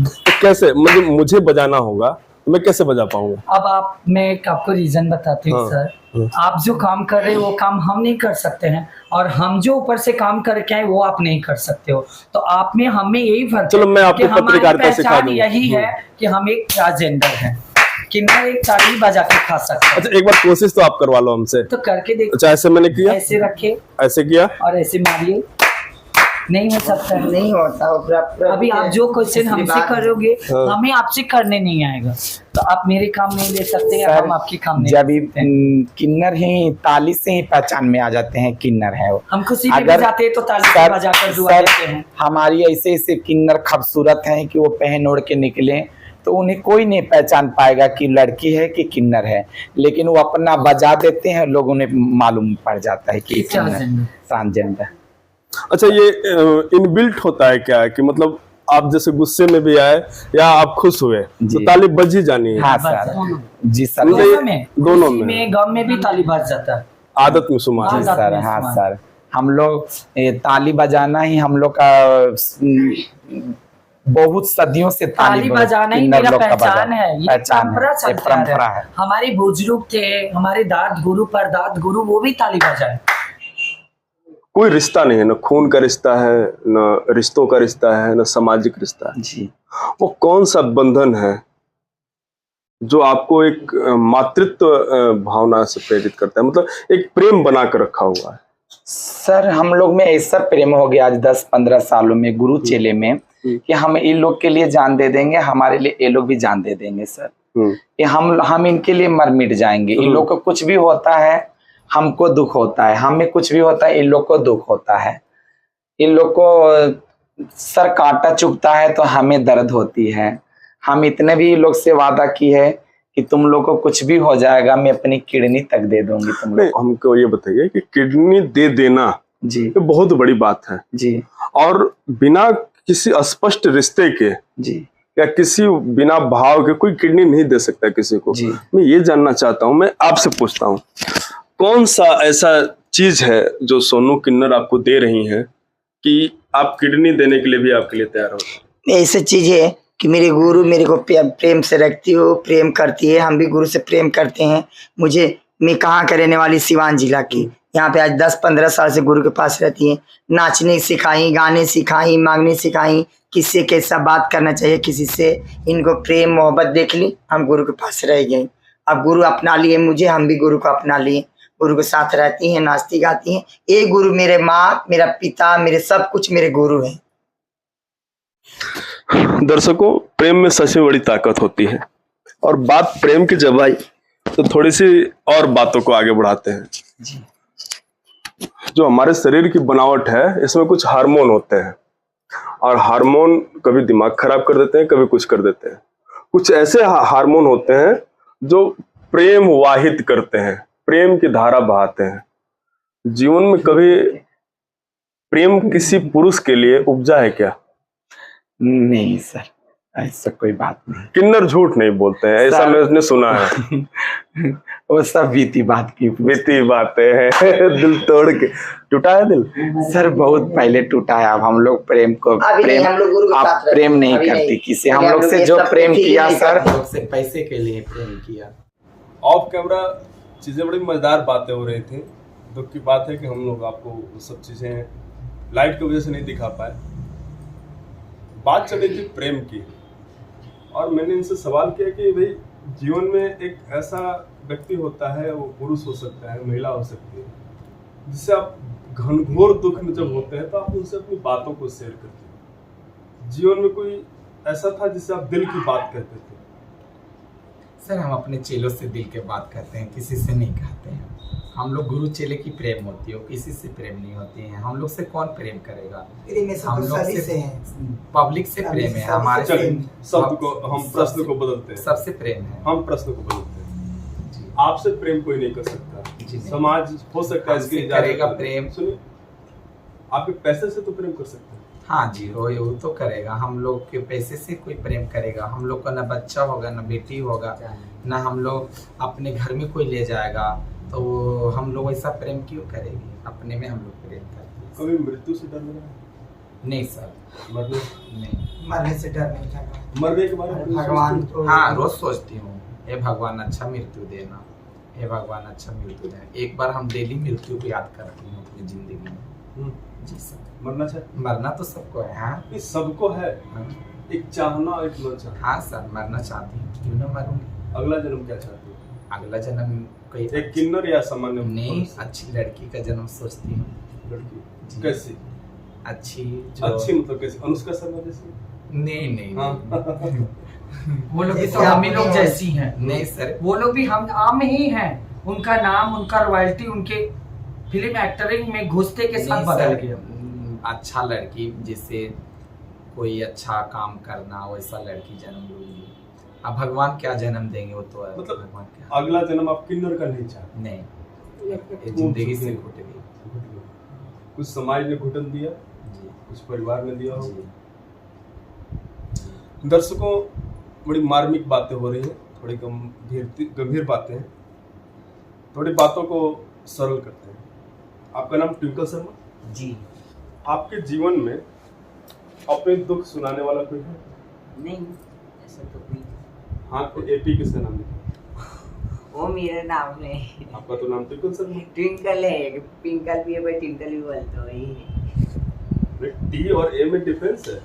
तो कैसे, मतलब मुझे बजाना होगा तो मैं कैसे बजा पाऊंगा? अब मैं आपको रीजन बताती हूँ हाँ, सर। आप जो काम कर रहे हो वो काम हम नहीं कर सकते हैं, और हम जो ऊपर से काम करके आए वो आप नहीं कर सकते हो। तो आप में हम में यही फर्क चलो, है मैं आपको कि हमारी पत्रकारिता सिखा पहचान दूंगा। यही है कि हम एक ट्रांसजेंडर हैं। किन्नर एक ताली बजा के खा सकते हैं। अच्छा, एक बार कोशिश तो आप करवा लो हमसे। तो करके देखो। अच्छा, ऐसे मैंने किया, ऐसे रखे ऐसे किया, और ऐसे मारिए, नहीं हो सकता है। नहीं होता वो अभी आप जो क्वेश्चन हमसे करोगे हमें आपसे करने नहीं आएगा, तो आप मेरे काम नहीं ले सकते या हम आपके काम नहीं जब ले सकते। किन्नर ही ताली से ही पहचान में आ जाते हैं किन्नर है वो। हम खुशी में भी अगर- जाते हैं तो ताली सर- बजा कर दुआ सर, देते हैं। हमारी ऐसे ऐसे किन्नर खूबसूरत हैं कि वो पहन ओढ़ के निकले तो उन्हें कोई नहीं पहचान पाएगा कि लड़की है कि किन्नर है, लेकिन वो अपना बजा देते हैं, लोग उन्हें मालूम पड़ जाता है कि ट्रांसजेंडर। अच्छा, ये इनबिल्ट होता है क्या, कि मतलब आप जैसे गुस्से में भी आए या आप खुश हुए तो जी। ताली बज ही जानी है? हाँ सर, जी सर। दोनों में। में गम में भी ताली बज जाता है। आदत में शुमार है। जी सर, हाँ सर। हम लोग ताली बजाना ही हम लोग का बहुत सदियों से ताली बजाना ही किन्नर मेरा लोग का पहचान है, ये पहचान परंपरा है, ये चलता परंपरा है। है। हमारे बुजुर्ग थे, हमारे दाद गुरु परदाद गुरु, वो भी ताली बजाए। कोई रिश्ता नहीं है, न खून का रिश्ता है, न रिश्तों का रिश्ता है, न सामाजिक रिश्ता है। जी। वो कौन सा बंधन है जो आपको एक मातृत्व भावना से प्रेरित करता है, मतलब एक प्रेम बना कर रखा हुआ है? सर, हम लोग में ऐसा प्रेम हो गया आज 10-15 सालों में गुरु चेले में कि हम इन लोग के लिए जान दे देंगे, हमारे लिए ये लोग भी जान दे देंगे सर। कि हम इनके लिए मर मिट जाएंगे। इन लोग को कुछ भी होता है हमको दुख होता है, हमें कुछ भी होता है इन लोग को दुख होता है। इन लोग को सर कांटा चुभता है तो हमें दर्द होती है। हम इतने भी लोग से वादा की है कि तुम लोग को कुछ भी हो जाएगा मैं अपनी किडनी तक दे दूंगी तुम लोग। हमको ये बताइए कि किडनी दे देना जी, ये बहुत बड़ी बात है, जी, और बिना किसी स्पष्ट रिश्ते के जी, या किसी बिना भाव के कोई किडनी नहीं दे सकता किसी को। जी। मैं ये जानना चाहता हूँ, मैं आपसे पूछता हूँ, कौन सा ऐसा चीज है जो सोनू किन्नर आपको दे रही हैं कि आप किडनी देने के लिए भी आपके लिए तैयार हो? ऐसी चीज है कि मेरे गुरु मेरे को प्रेम से रखती हो, प्रेम करती है, हम भी गुरु से प्रेम करते हैं। मैं कहाँ का रहने वाली सिवान जिला की, यहाँ पे आज 10-15 साल से गुरु के पास रहती है। नाचने सिखाई, गाने सिखाई, मांगने सिखाई, किससे कैसा बात करना चाहिए किसी से, इनको प्रेम मोहब्बत देख ली, हम गुरु के पास रह गए। अब गुरु अपना लिए मुझे, हम भी गुरु को अपना लिए, गुरु के साथ रहती हैं, नाचती गाती हैं। ये गुरु मेरे माँ, मेरा पिता, मेरे सब कुछ मेरे गुरु हैं। दर्शकों, प्रेम में सच में बड़ी ताकत होती है, और बात प्रेम की जब आई तो थोड़ी सी और बातों को आगे बढ़ाते हैं। जो हमारे शरीर की बनावट है इसमें कुछ हार्मोन होते हैं, और हार्मोन कभी दिमाग खराब कर देते हैं, कभी कुछ कर देते हैं। कुछ ऐसे हार्मोन होते हैं जो प्रेम वाहित करते हैं, प्रेम की धारा बहाते हैं। जीवन में कभी प्रेम किसी पुरुष के लिए उपजा है क्या? नहीं सर, ऐसा कोई बात नहीं। किन्नर झूठ नहीं बोलते हैं, ऐसा मैंने सुना है। वो सब बीती बात की बीती बातें हैं। दिल तोड़ के टूटा है दिल? सर बहुत पहले टूटा है। अब हम लोग प्रेम को अभी नहीं, हम लोग गुरु के आप साथ रहते प्रेम हैं, नहीं अभी करती नहीं। किसी। अभी हम लोग से ये जो सब प्रेम फील किया नहीं सर, करते। हम लोग से पैसे के लिए प्रेम किया। ऑफ कैमरा चीजें बड़ी मजेदार बातें हो रही थी, दुख की बात है कि हम लोग आपको वो सब चीज़ें लाइट की वजह से नहीं दिखा पाए। बात चली थी प्रेम की, और मैंने इनसे सवाल किया कि भाई जीवन में एक ऐसा व्यक्ति होता है, वो पुरुष हो सकता है, महिला हो सकती है, जिससे आप घनघोर दुख में जब होते हैं तो आप उनसे अपनी बातों को शेयर करते हैं। जीवन में कोई ऐसा था जिससे आप दिल की बात कहते थे? सर हम अपने चेलों से दिल के बात करते हैं, किसी से नहीं कहते हैं। हम लोग गुरु चेले की प्रेम होती है, किसी से प्रेम नहीं होती है। हम लोग से कौन प्रेम करेगा? हम लोग से पब्लिक से प्रेम है हमारे। चलिए शब्द को हम प्रश्न को बदलते हैं। सबसे प्रेम है। हम प्रश्न को बदलते हैं। आपसे प्रेम कोई नहीं कर सकता, जी नहीं। समाज हो सकता है इसकी हमसे इजाजत करेगा दे। प्रेम। सुनिए, आपके पैसे से तो प्रेम कर सकते हैं। हाँ जी, वो तो करेगा। हम लोग के पैसे से कोई प्रेम करेगा? हम लोग का ना बच्चा होगा, ना बेटी होगा, ना हम लोग अपने घर में कोई ले जाएगा, तो हम लोग ऐसा प्रेम क्यों करेंगे? अपने में हम लोग प्रेम करते हैं। कभी मृत्यु से डर लगा है? नहीं सर, मरने नहीं। मरने से डर नहीं लगा। मरने के बारे में भगवान सोचते हो? हाँ, रोज सोचती हूँ, हे भगवान अच्छा मृत्यु देना, हे भगवान अच्छा मृत्यु देना। एक बार हम डेली मृत्यु को याद करती हूँ अपनी जिंदगी में। जी सर। मरना चाहिए? मरना तो सबको है। हाँ ये सबको है, हाँ। एक चाहना और एक न चाहना। हाँ सर, मरना चाहती हूँ, क्यों ना मरूंगी। अगला जन्म क्या चाहते हो? अगला जन्म कोई एक किन्नर या सामान्य नहीं, मनुष्य? अच्छी लड़की का जन्म सोचती हूँ। लड़की जी। कैसी? अच्छी जो अच्छी मतलब कैसी? अनुष्का शर्मा जैसी? नहीं नहीं हाँ। नहीं। वो लोग भी तो हम ही लोग जैसी हैं। नहीं सर, वो लोग भी हम ही हैं। उनका नाम, उनका रॉयल्टी उनके फिल्म एक्टरिंग में घुसते के साथ नहीं बदल सर, गया। अच्छा लड़की जिससे कोई अच्छा काम करना, वैसा लड़की जन्म लूंगी। अब भगवान क्या जन्म देंगे वो तो मतलब भगवान क्या। अगला जन्म आप किन्नर का नहीं चाहते? नहीं, ये जिंदगी से घुट गई। कुछ समाज ने घुटन दिया, जी कुछ परिवार ने दिया हो। जी। दर्शकों, बड़ी मार्मिक बातें हो रही हैं, थोड़ी गंभीर बातें हैं, थोड़ी बातों को सरल करते हैं। आपका नाम ट्विंकल शर्मा? जी आपके जीवन में अपने दुख सुनाने वाला कोई है? नहीं, ऐसा तो कोई। हाँ, तो एपी किसका नाम है? वो मेरा नाम है। आपका तो नाम ट्विंकल शर्मा। ट्विंकल है, पिंकल भी है, पर ट्विंकल भी बोलते हो वही है। टी और ए में डिफरेंस है।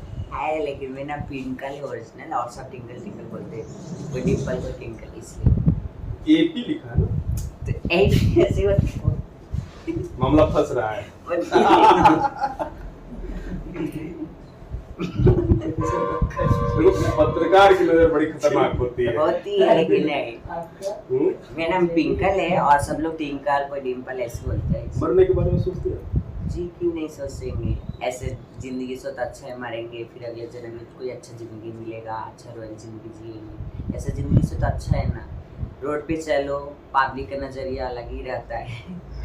लेकिन मैं ना पिंकल है ओरिजिनल, और सब टिंकल टिंकल बोलते हैं। कोई डिम्पल कोई टिंकल, इसलिए एपी लिखा है ना, तो ऐसे होता मामला फंस रहा है। देखो, पत्रकार की नजर बड़ी खतरनाक होती है। होती है, लेकिन नहीं। मेरा नाम पिंकल है और सब लोग टिंकल कोई डिम्पल ऐसे बोलते हैं। मरने के बारे में सोचते हैं? जी क्यों नहीं सोचेंगे? ऐसे जिंदगी से तो अच्छा है, मरेंगे फिर अगले जन्म में कोई अच्छा जिंदगी मिलेगा, अच्छा रॉयल जिंदगी जिएंगे। ऐसे जिंदगी से तो अच्छा है ना। रोड पे चलो, पब्लिक का नजरिया अलग ही रहता है।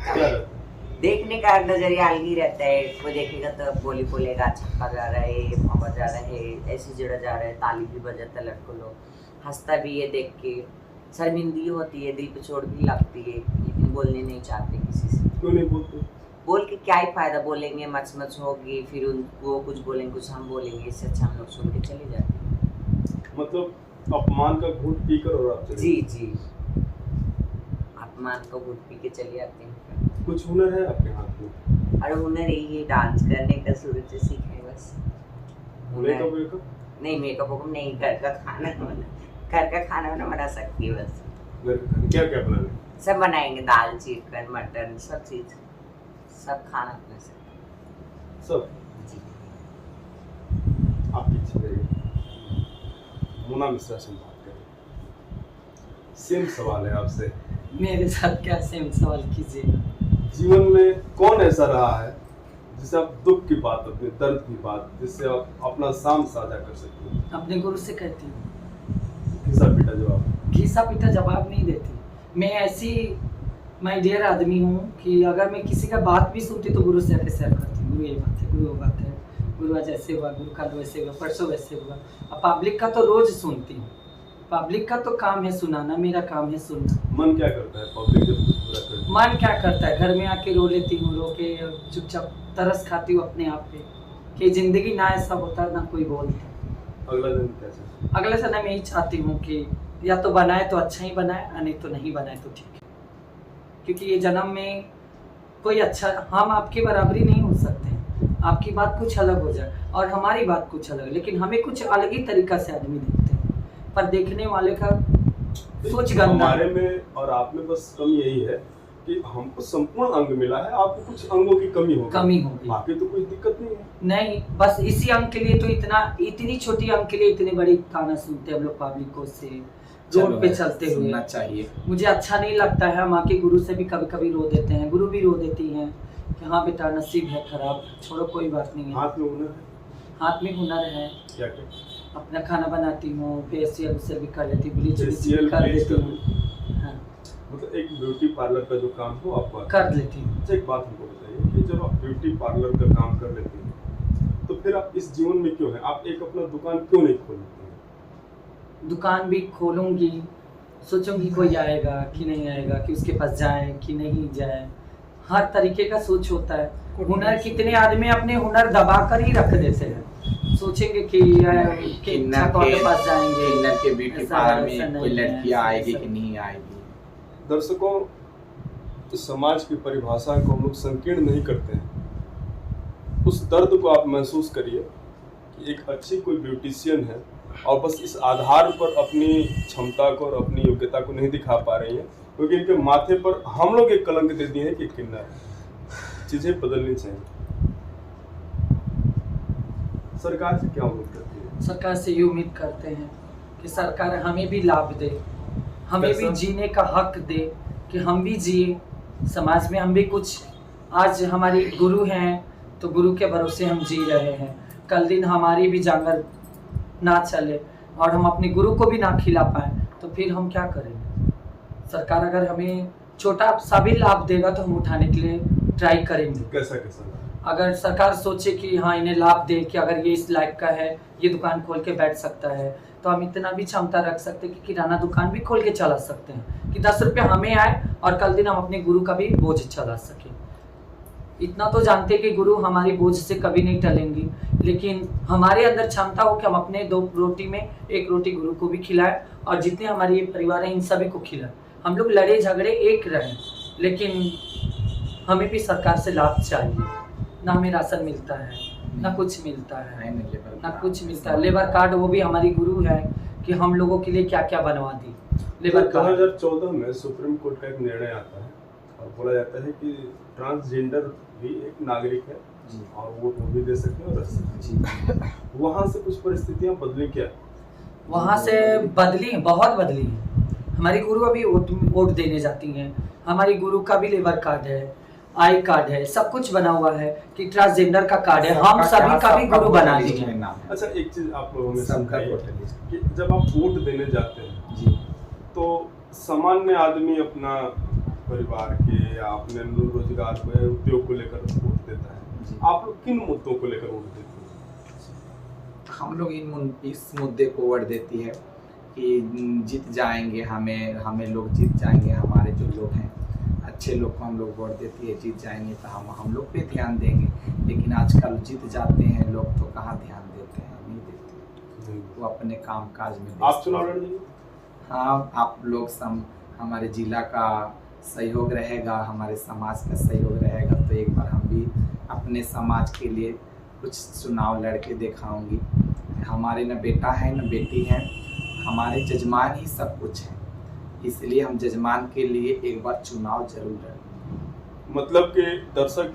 क्या? देखने का नजरिया अलग ही रहता है। कोई देखेगा तो बोलेगा छक्का जा रहा है, मामा जा रहा है, ऐसी जगह जा रहा है, ताली भी बजाता है, लड़कों लोग हंसता भी है देख के। शर्मिंदगी होती है, दिल पे चोट भी लगती है, लेकिन बोलने नहीं चाहते किसी से। क्यों नहीं बोलते? बोल के क्या ही फायदा? बोलेंगे मच होगी, फिर वो कुछ बोलेंगे, कुछ हम बोलेंगे, इससे अच्छा हम लोग सुन के चले जाते हैं। मतलब अपमान का घूंट पीकर और आप चले जी जी, अपमान को घुट पी के चले जाते हैं। कुछ हुनर है आपके हाथ में? और हुनर यही है, डांस करने का शुरू से सीखे हैं बस। Makeup wake up? नहीं, मेकअप वेकअप नहीं, घर का खाना वाना बना सकती है बस। घर का खाना क्या क्या बनाने? सब बनाएंगे, दाल चिकन मटन सब चीज, सब खाना अपने से। सब? जी आप पीछे रहिए, मोना मिश्रा से बात करें। सेम सवाल है आपसे। मेरे साथ क्या सेम सवाल कीजिएगा। जीवन में कौन ऐसा रहा है जिससे आप दुख की बात, अपने दर्द की बात, जिससे आप अपना शाम साझा कर सकते हैं? अपने गुरु से कहती हूँ। घिसा पीटा जवाब? घिसा पीटा जवाब नहीं देती। मैं ऐसी माय डियर आदमी हूँ कि अगर मैं किसी का बात भी सुनती तो गुरु से आके शेयर करती हूँ। गुरु ये बात है, गुरु वो बात है, गुरु आज ऐसे हुआ, गुरु कल वैसे हुआ, परसों वैसे हुआ। अब पब्लिक का तो रोज सुनती हूँ। पब्लिक का तो काम है सुनाना, मेरा काम है सुनना। मन क्या करता है पब्लिक जब कुछ बुरा करती है? मन क्या करता है, घर में आके रो लेती हूँ, रो के चुपचाप तरस खाती हूँ अपने आप पे कि जिंदगी ना ऐसा होता ना कोई बोलता। अगला दिन कैसे? अगले समय मैं यही चाहती हूँ कि या तो बनाए तो अच्छा ही बनाए, नहीं तो नहीं बनाए तो ठीक है। क्योंकि ये जन्म में कोई अच्छा, हम आपकी बराबरी नहीं हो सकते हैं, आपकी बात कुछ अलग हो जाए और हमारी बात कुछ अलग, लेकिन हमें कुछ अलग ही तरीका से आदमी देखते हैं, पर देखने वाले का सोच गंदा। हमारे में और आप में बस कम यही है कि हमको संपूर्ण अंग मिला है, आपको कुछ अंगों की कमी होगी। बाकी तो कोई दिक्कत नहीं है। नहीं, बस इसी अंग के लिए तो इतनी छोटी अंग के लिए इतनी बड़ी ताना सुनते हैं हम लोग पब्लिकों से, रोड पे चलते हुए। सुनना चाहिए। मुझे अच्छा नहीं लगता है, हम आके गुरु से भी कभी कभी रो देते हैं, गुरु भी रो देती हैं कि हाँ बेटा नसीब है खराब, छोड़ो कोई बात नहीं है। हाथ में हुनर है? हाथ में हुनर है, क्या क्या? अपना खाना बनाती हूँ, फेशियल से भी कर लेती, ब्लीच फेशियल कर ब्लीच देती हूँ। हाँ, मतलब एक ब्यूटी पार्लर का जो काम हो आप कर लेती हूँ। अच्छा, एक बात हमको बताइए कि जब आप ब्यूटी पार्लर का काम कर लेती हैं तो फिर आप इस जीवन में क्यों हैं? आप एक अपना दुकान क्यों नहीं खोल लेती हैं? दुकान भी खोलूंगी, सोचूंगी कोई आएगा कि नहीं आएगा, कि उसके पास जाए कि नहीं जाए, हर तरीके का सोच होता है। हुनर, कितने आदमी अपने हुनर दबा कर ही रख देते हैं, सोचेंगे कि किन्नर के पास जाएंगे, किन्नर के ब्यूटी ऐसा पार्लर ऐसा में नहीं कोई है, लड़कियां ऐसा आएगी ऐसा कि नहीं आएगी। दर्शकों, इस समाज की परिभाषा को हम लोग संकीर्ण नहीं करते हैं। उस दर्द को आप महसूस करिए कि एक अच्छी कोई ब्यूटिशियन है और बस इस आधार पर अपनी क्षमता को और अपनी योग्यता को नहीं दिखा पा रही है क्योंकि इनके माथे पर हम लोग एक कलंक दे दिए हैं कि किन्नर है। चीजें बदलनी चाहिए। सरकार से क्या उम्मीद करती है? सरकार से ये उम्मीद करते हैं कि सरकार हमें भी लाभ दे, हमें भी जीने का हक दे, कि हम भी जिए, समाज में हम भी कुछ, आज हमारे गुरु हैं तो गुरु के भरोसे हम जी रहे हैं, कल दिन हमारी भी जांगर ना चले और हम अपने गुरु को भी ना खिला पाए तो फिर हम क्या करेंगे? सरकार अगर हमें छोटा सा भी लाभ देगा तो हम उठाने के लिए ट्राई करेंगे। कैसा कैसा? अगर सरकार सोचे कि हाँ इन्हें लाभ दे कि अगर ये इस लायक का है, ये दुकान खोल के बैठ सकता है, तो हम इतना भी क्षमता रख सकते हैं कि किराना दुकान भी खोल के चला सकते हैं कि 10 रुपये हमें आए और कल दिन हम अपने गुरु का भी बोझ चला सकें। इतना तो जानते हैं कि गुरु हमारी बोझ से कभी नहीं टलेंगी, लेकिन हमारे अंदर क्षमता हो कि हम अपने 2 रोटी में 1 रोटी गुरु को भी खिलाएं और जितने हमारे परिवार हैं इन सभी को खिलाएं। हम लोग लड़े झगड़े एक रहें, लेकिन हमें भी सरकार से लाभ चाहिए। ना हमें राशन मिलता है, ना कुछ मिलता है, ना कुछ मिलता है। लेबर कार्ड, वो भी हमारी गुरु है कि हम लोगों के लिए क्या क्या बनवा दी लेबर कार्ड। 2014 में सुप्रीम कोर्ट का एक निर्णय आता है और बोला जाता है कि ट्रांसजेंडर भी एक नागरिक है और वोट भी दे सकते हैं और रह सकते हैं। वहाँ से कुछ परिस्थितियाँ बदली क्या? वहाँ से बदली, बहुत बदली है। हमारी गुरु अभी वोट देने जाती हैं, हमारी गुरु का भी लेबर कार्ड है, आई कार्ड है, सब कुछ बना हुआ है कि ट्रांसजेंडर का कार्ड है, हम सभी का भी गुरु बना दिए हैं। अच्छा, एक चीज आप लोगों में समझाइए कि जब आप वोट देने जाते हैं जी, तो सामान्य आदमी अपना परिवार के या अपने रोजगार को या उद्योग को लेकर वोट देता है, आप लोग किन मुद्दों को लेकर वोट देते हैं? हम लोग इस मुद्दे को वोट देती है कि जीत जाएंगे, हमें लोग जीत जाएंगे, हमारे जो लोग हैं अच्छे लोग को हम लोग वोट देती है, जीत जाएंगे तो हम लोग पे ध्यान देंगे। लेकिन आजकल जीत जाते हैं लोग तो कहाँ ध्यान देते हैं, नहीं देते, वो अपने काम काज में। आप चुनाव लड़ेंगे? हाँ, आप लोग हमारे जिला का सहयोग रहेगा, हमारे समाज का सहयोग रहेगा तो एक बार हम भी अपने समाज के लिए कुछ चुनाव लड़के दिखाऊंगी। हमारे न बेटा है न बेटी है, हमारे जजमान ही सब कुछ है, इसलिए हम जजमान के लिए एक बार चुनाव जरूर लड़ेंगे। मतलब कि दर्शक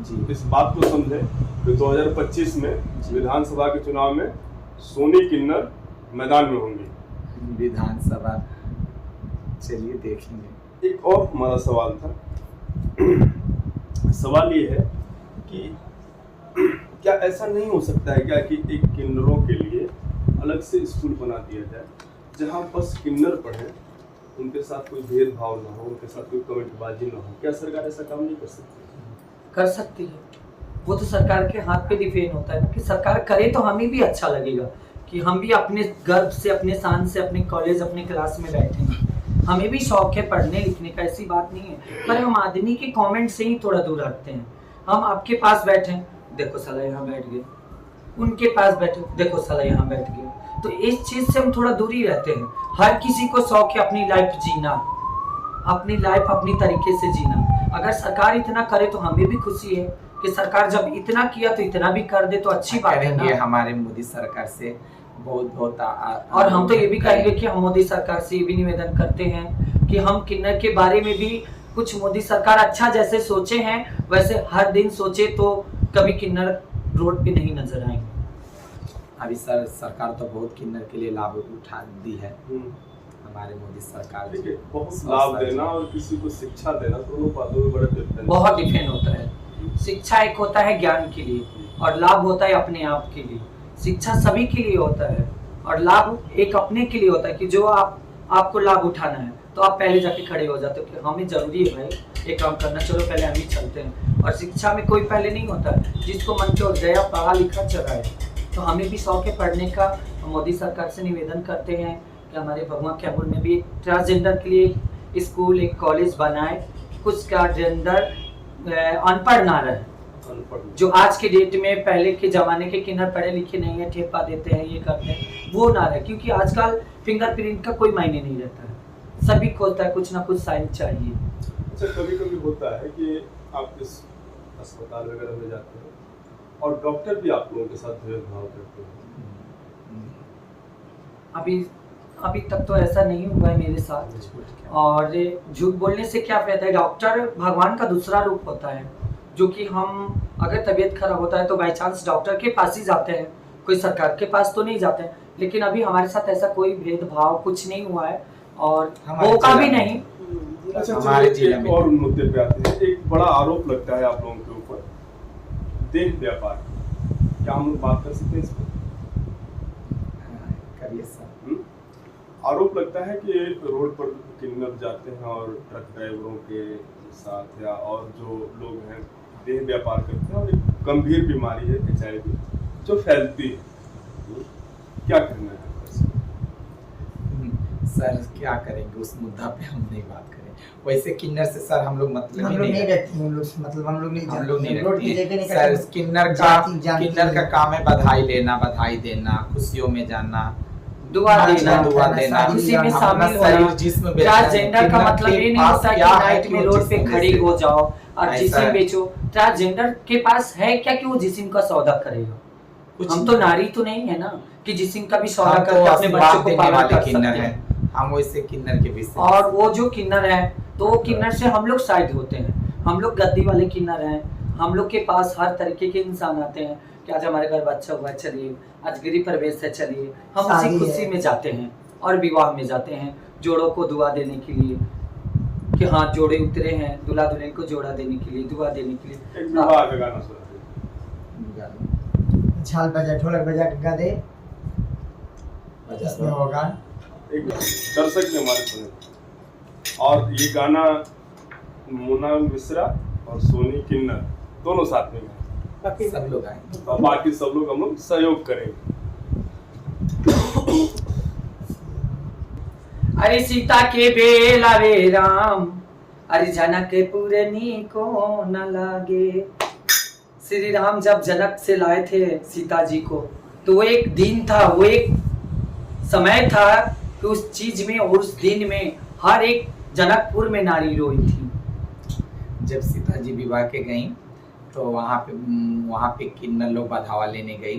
जी इस बात को समझे कि 2025 में विधानसभा के चुनाव में सोनी किन्नर मैदान में होंगी विधानसभा। चलिए देखेंगे। एक और हमारा सवाल था, सवाल ये है कि क्या ऐसा नहीं हो सकता है क्या कि एक किन्नरों के लिए अलग से स्कूल बना दिया जाए जहां बस किन्नर पढ़े, उनके साथ कोई भेदभाव ना हो, उनके साथ कोई कमेंटबाजी ना हो? क्या सरकार ऐसा काम नहीं कर सकती? कर सकती है, वो तो सरकार के हाथ पे डिपेंड होता है कि सरकार करे तो हमें भी अच्छा लगेगा कि हम भी अपने गर्व से, अपने शान से अपने कॉलेज, अपने क्लास में बैठेंगे। हमें भी शौक है पढ़ने लिखने का, ऐसी बात नहीं है, पर हम आदमी के कमेंट से ही थोड़ा दूर रखते हैं। हम आपके पास बैठे, देखो साला यहाँ बैठ गए, उनके पास बैठे, देखो साला यहाँ बैठ गए, तो इस चीज से हम थोड़ा दूरी रहते हैं। हर किसी को शौक है अपनी लाइफ जीना, अपनी लाइफ अपनी तरीके से जीना, अगर सरकार इतना करे तो हमें भी खुशी है कि सरकार जब इतना किया तो इतना भी कर दे तो अच्छी बात है करेंगे ना। हमारे मोदी सरकार से बहुत बहुत और हम तो ये भी कहेंगे कि हम मोदी सरकार से ये भी निवेदन करते हैं कि हम किन्नर के बारे में भी कुछ मोदी सरकार अच्छा जैसे सोचे हैं वैसे हर दिन सोचे तो कभी किन्नर रोड पे नहीं नजर आएंगे। अभी सरकार तो बहुत किन्नर के लिए लाभ उठा दी है हमारे मोदी सरकार। देखिए, बहुत लाभ देना और किसी को शिक्षा देना दोनों बातों में बड़ा डिफरेंस बहुत डिफरेंट होता है। शिक्षा एक होता है ज्ञान के लिए और लाभ होता है अपने आप के लिए। शिक्षा सभी के लिए होता है और लाभ एक अपने के लिए होता है कि जो आपको लाभ उठाना है तो आप पहले जाके खड़े हो जाते हो कि हमें जरूरी है भाई एक काम करना, चलो पहले हम ही चलते हैं। और शिक्षा में कोई पहले नहीं होता, जिसको मन के हो गया पढ़ा लिखा चला है। तो हमें भी शौक है पढ़ने का। मोदी सरकार से निवेदन करते हैं कि हमारे भगवान कैमूर में भी ट्रांसजेंडर के लिए स्कूल एक कॉलेज बनाए, कुछ ट्रांसजेंडर अनपढ़ ना रहे। जो आज के डेट में पहले के जमाने के किन्नर पढ़े लिखे नहीं है, ठेपा देते हैं, ये करते हैं, वो ना रहे। क्योंकि आजकल फिंगरप्रिंट का कोई मायने नहीं रहता है, सभी को होता है कुछ ना कुछ साइन चाहिए। अच्छा, कभी कभी होता है कि आप इस अस्पताल वगैरह में जाते हैं और डॉक्टर भी आप लोगों के साथ भेदभाव करते हैं। अभी तक तो ऐसा नहीं हुआ है मेरे साथ। और झूठ बोलने से क्या फायदा है। डॉक्टर भगवान का दूसरा रूप होता है, जो कि हम अगर तबीयत खराब होता है तो बाई चांस डॉक्टर के पास ही जाते हैं, कोई सरकार के पास तो नहीं जाते हैं। लेकिन अभी हमारे साथ ऐसा कोई भेदभाव कुछ नहीं हुआ है और होगा भी नहीं। अच्छा, हमारे जिले एक में और मुद्दे पे आते हैं। एक बड़ा आरोप लगता है आप लोगों के ऊपर, देह व्यापार। क्या हम लोग बात कर सकते हैं इस पर? करिए सर। आरोप लगता है कि रोड पर किन्नर जाते हैं और ट्रक ड्राइवरों के साथ या और जो लोग हैं देह व्यापार करते हैं और एक गंभीर बीमारी है HIV जो फैलती है। क्या करना है सर? क्या करेंगे उस मुद्दा पे हम नहीं बात करें। वैसे किन्नर से सर हम लोग मतलब हम ही लोग नहीं नहीं रहते हैं, हम लोग मतलब हम लोग नहीं हम लोग नहीं रोड की जगह रहते नहीं सर। करते। किन्नर का काम है बधाई लेना, बधाई देना, खुशियों में जाना, दुआ देना, दुआ देना, खुशी में अपना शामिल शरीर होना। जिस्म बेचना। ट्रांसजेंडर का मतलब ये नहीं होता कि नाइट में रोड पे खड़ी हो जाओ और ऐसा जिस्म है। बेचो। ट्रांसजेंडर के पास है क्या कि वो जिस्म का सौदा करेगा। हम तो नारी तो नहीं है ना कि जिस्म का भी सौदा हम तो करके अपने बच्चों को देने पालन वाले कर किन्नर सकते हैं। हैं। हम वैसे किन्नर के विषय और वो जो किन्नर है तो वो किन्नर से हम लोग साइड होते हैं। हम लोग गद्दी वाले किन्नर हैं। हम लोग के पास हर तरीके के इंसान आते हैं कि आज हमारे घर बच्चा हुआ है, चलिए आज गृह प्रवेश है, चलिए हम शादी उसी खुशी है। में जाते हैं और विवाह में जाते हैं जोड़ों को दुआ देने के लिए कि हाँ जोड़े उतरे हैं, दूल्हा दुल्हन को जोड़ा देने के लिए, दुआ देने के लिए। एक विवाह का गाना सुना दे। झाल बजा ढोलक बजा के गा दे, इसमें होगा। एक दर्शक ने हमारे सुने और ये गाना मुन्ना मिश्रा और सोनी किन्नर दोनों साथ में गाए। सब लोग आएंगे। और बाकी सब लोग हम लोग सहयोग करेंगे। अरे सीता के बेला रे राम, अरे जनक पूरनी को न लागे। श्री राम जब जनक से लाए थे सीता जी को तो वो एक दिन था, वो एक समय था कि उस चीज में और उस दिन में हर एक जनकपुर में नारी रोई थी। जब सीता जी विवाह के गई तो वहाँ पे किन्नर लोग बधावा लेने गई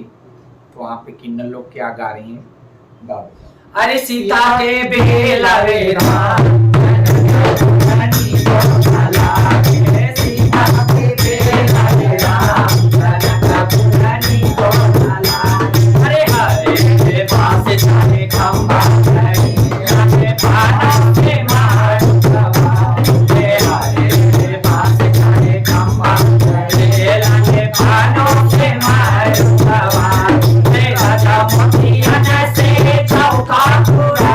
तो वहाँ पे किन्नर लोग क्या गा रही हैं? गा अरे सीता के बेला रे राम, सीता के बेला रे राम, अरे हरे पास चाहे खंबा हरे पास के मार हरे पास चाहे खंबा हरे पानों के मार राजा मोतिया से चौका पूरा,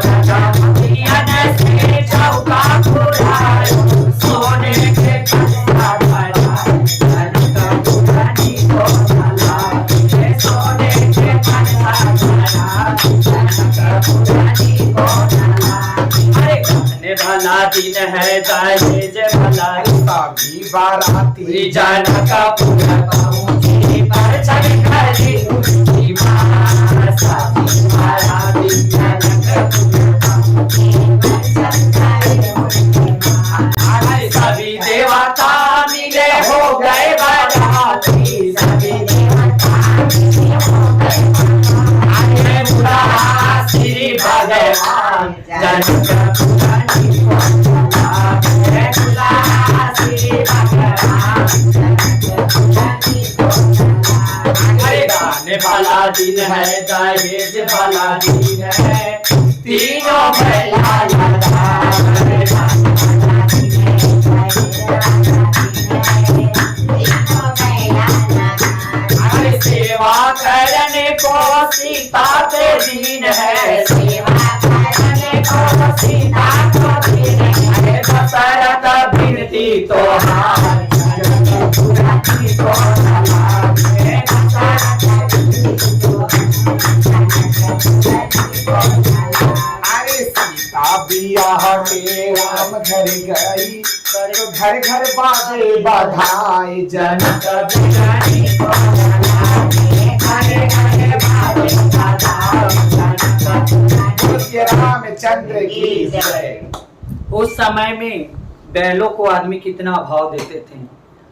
राजा मोतिया से चौका पूरा, सोने के कस्ता भरा जनक पुरानी को भला, सोने के कस्ता भरा जनक पुरानी को भला। अरे कहने भला दिन है दहेज भला भी बाराती जनक पूरा पहुंची पर चल खड़ी उनकी मां साथी मारा दिन जनक पूरा पहुंची पर चल खड़ी उनकी मां। अरे सभी भगवान जनक पुरानी को चला है दुल्हा श्री भगवान जनक पुरानी को चला। अरे गाने वाला दिन है दहेज वाला दिन है तीनों बेला लगा। अरे गाने वाला दिन है दहेज वाला दिन है तीनों बेला लगा। अरे सेवा करने को सीता के दिन है सेवा करने को सीता को दिन है। अरे दशरथ बिनती तो हार जनक पुरानी को सलाम है दशरथ बिनती तो अरे सीता बियाह के राम घर गई तो घर घर बाजे बधाई जनक पुरानी को सलाम है घरे घरे बाजे बधाई जनक पुरानी। रामचंद्र की जय। उस समय में बैलों को आदमी कितना भाव देते थे।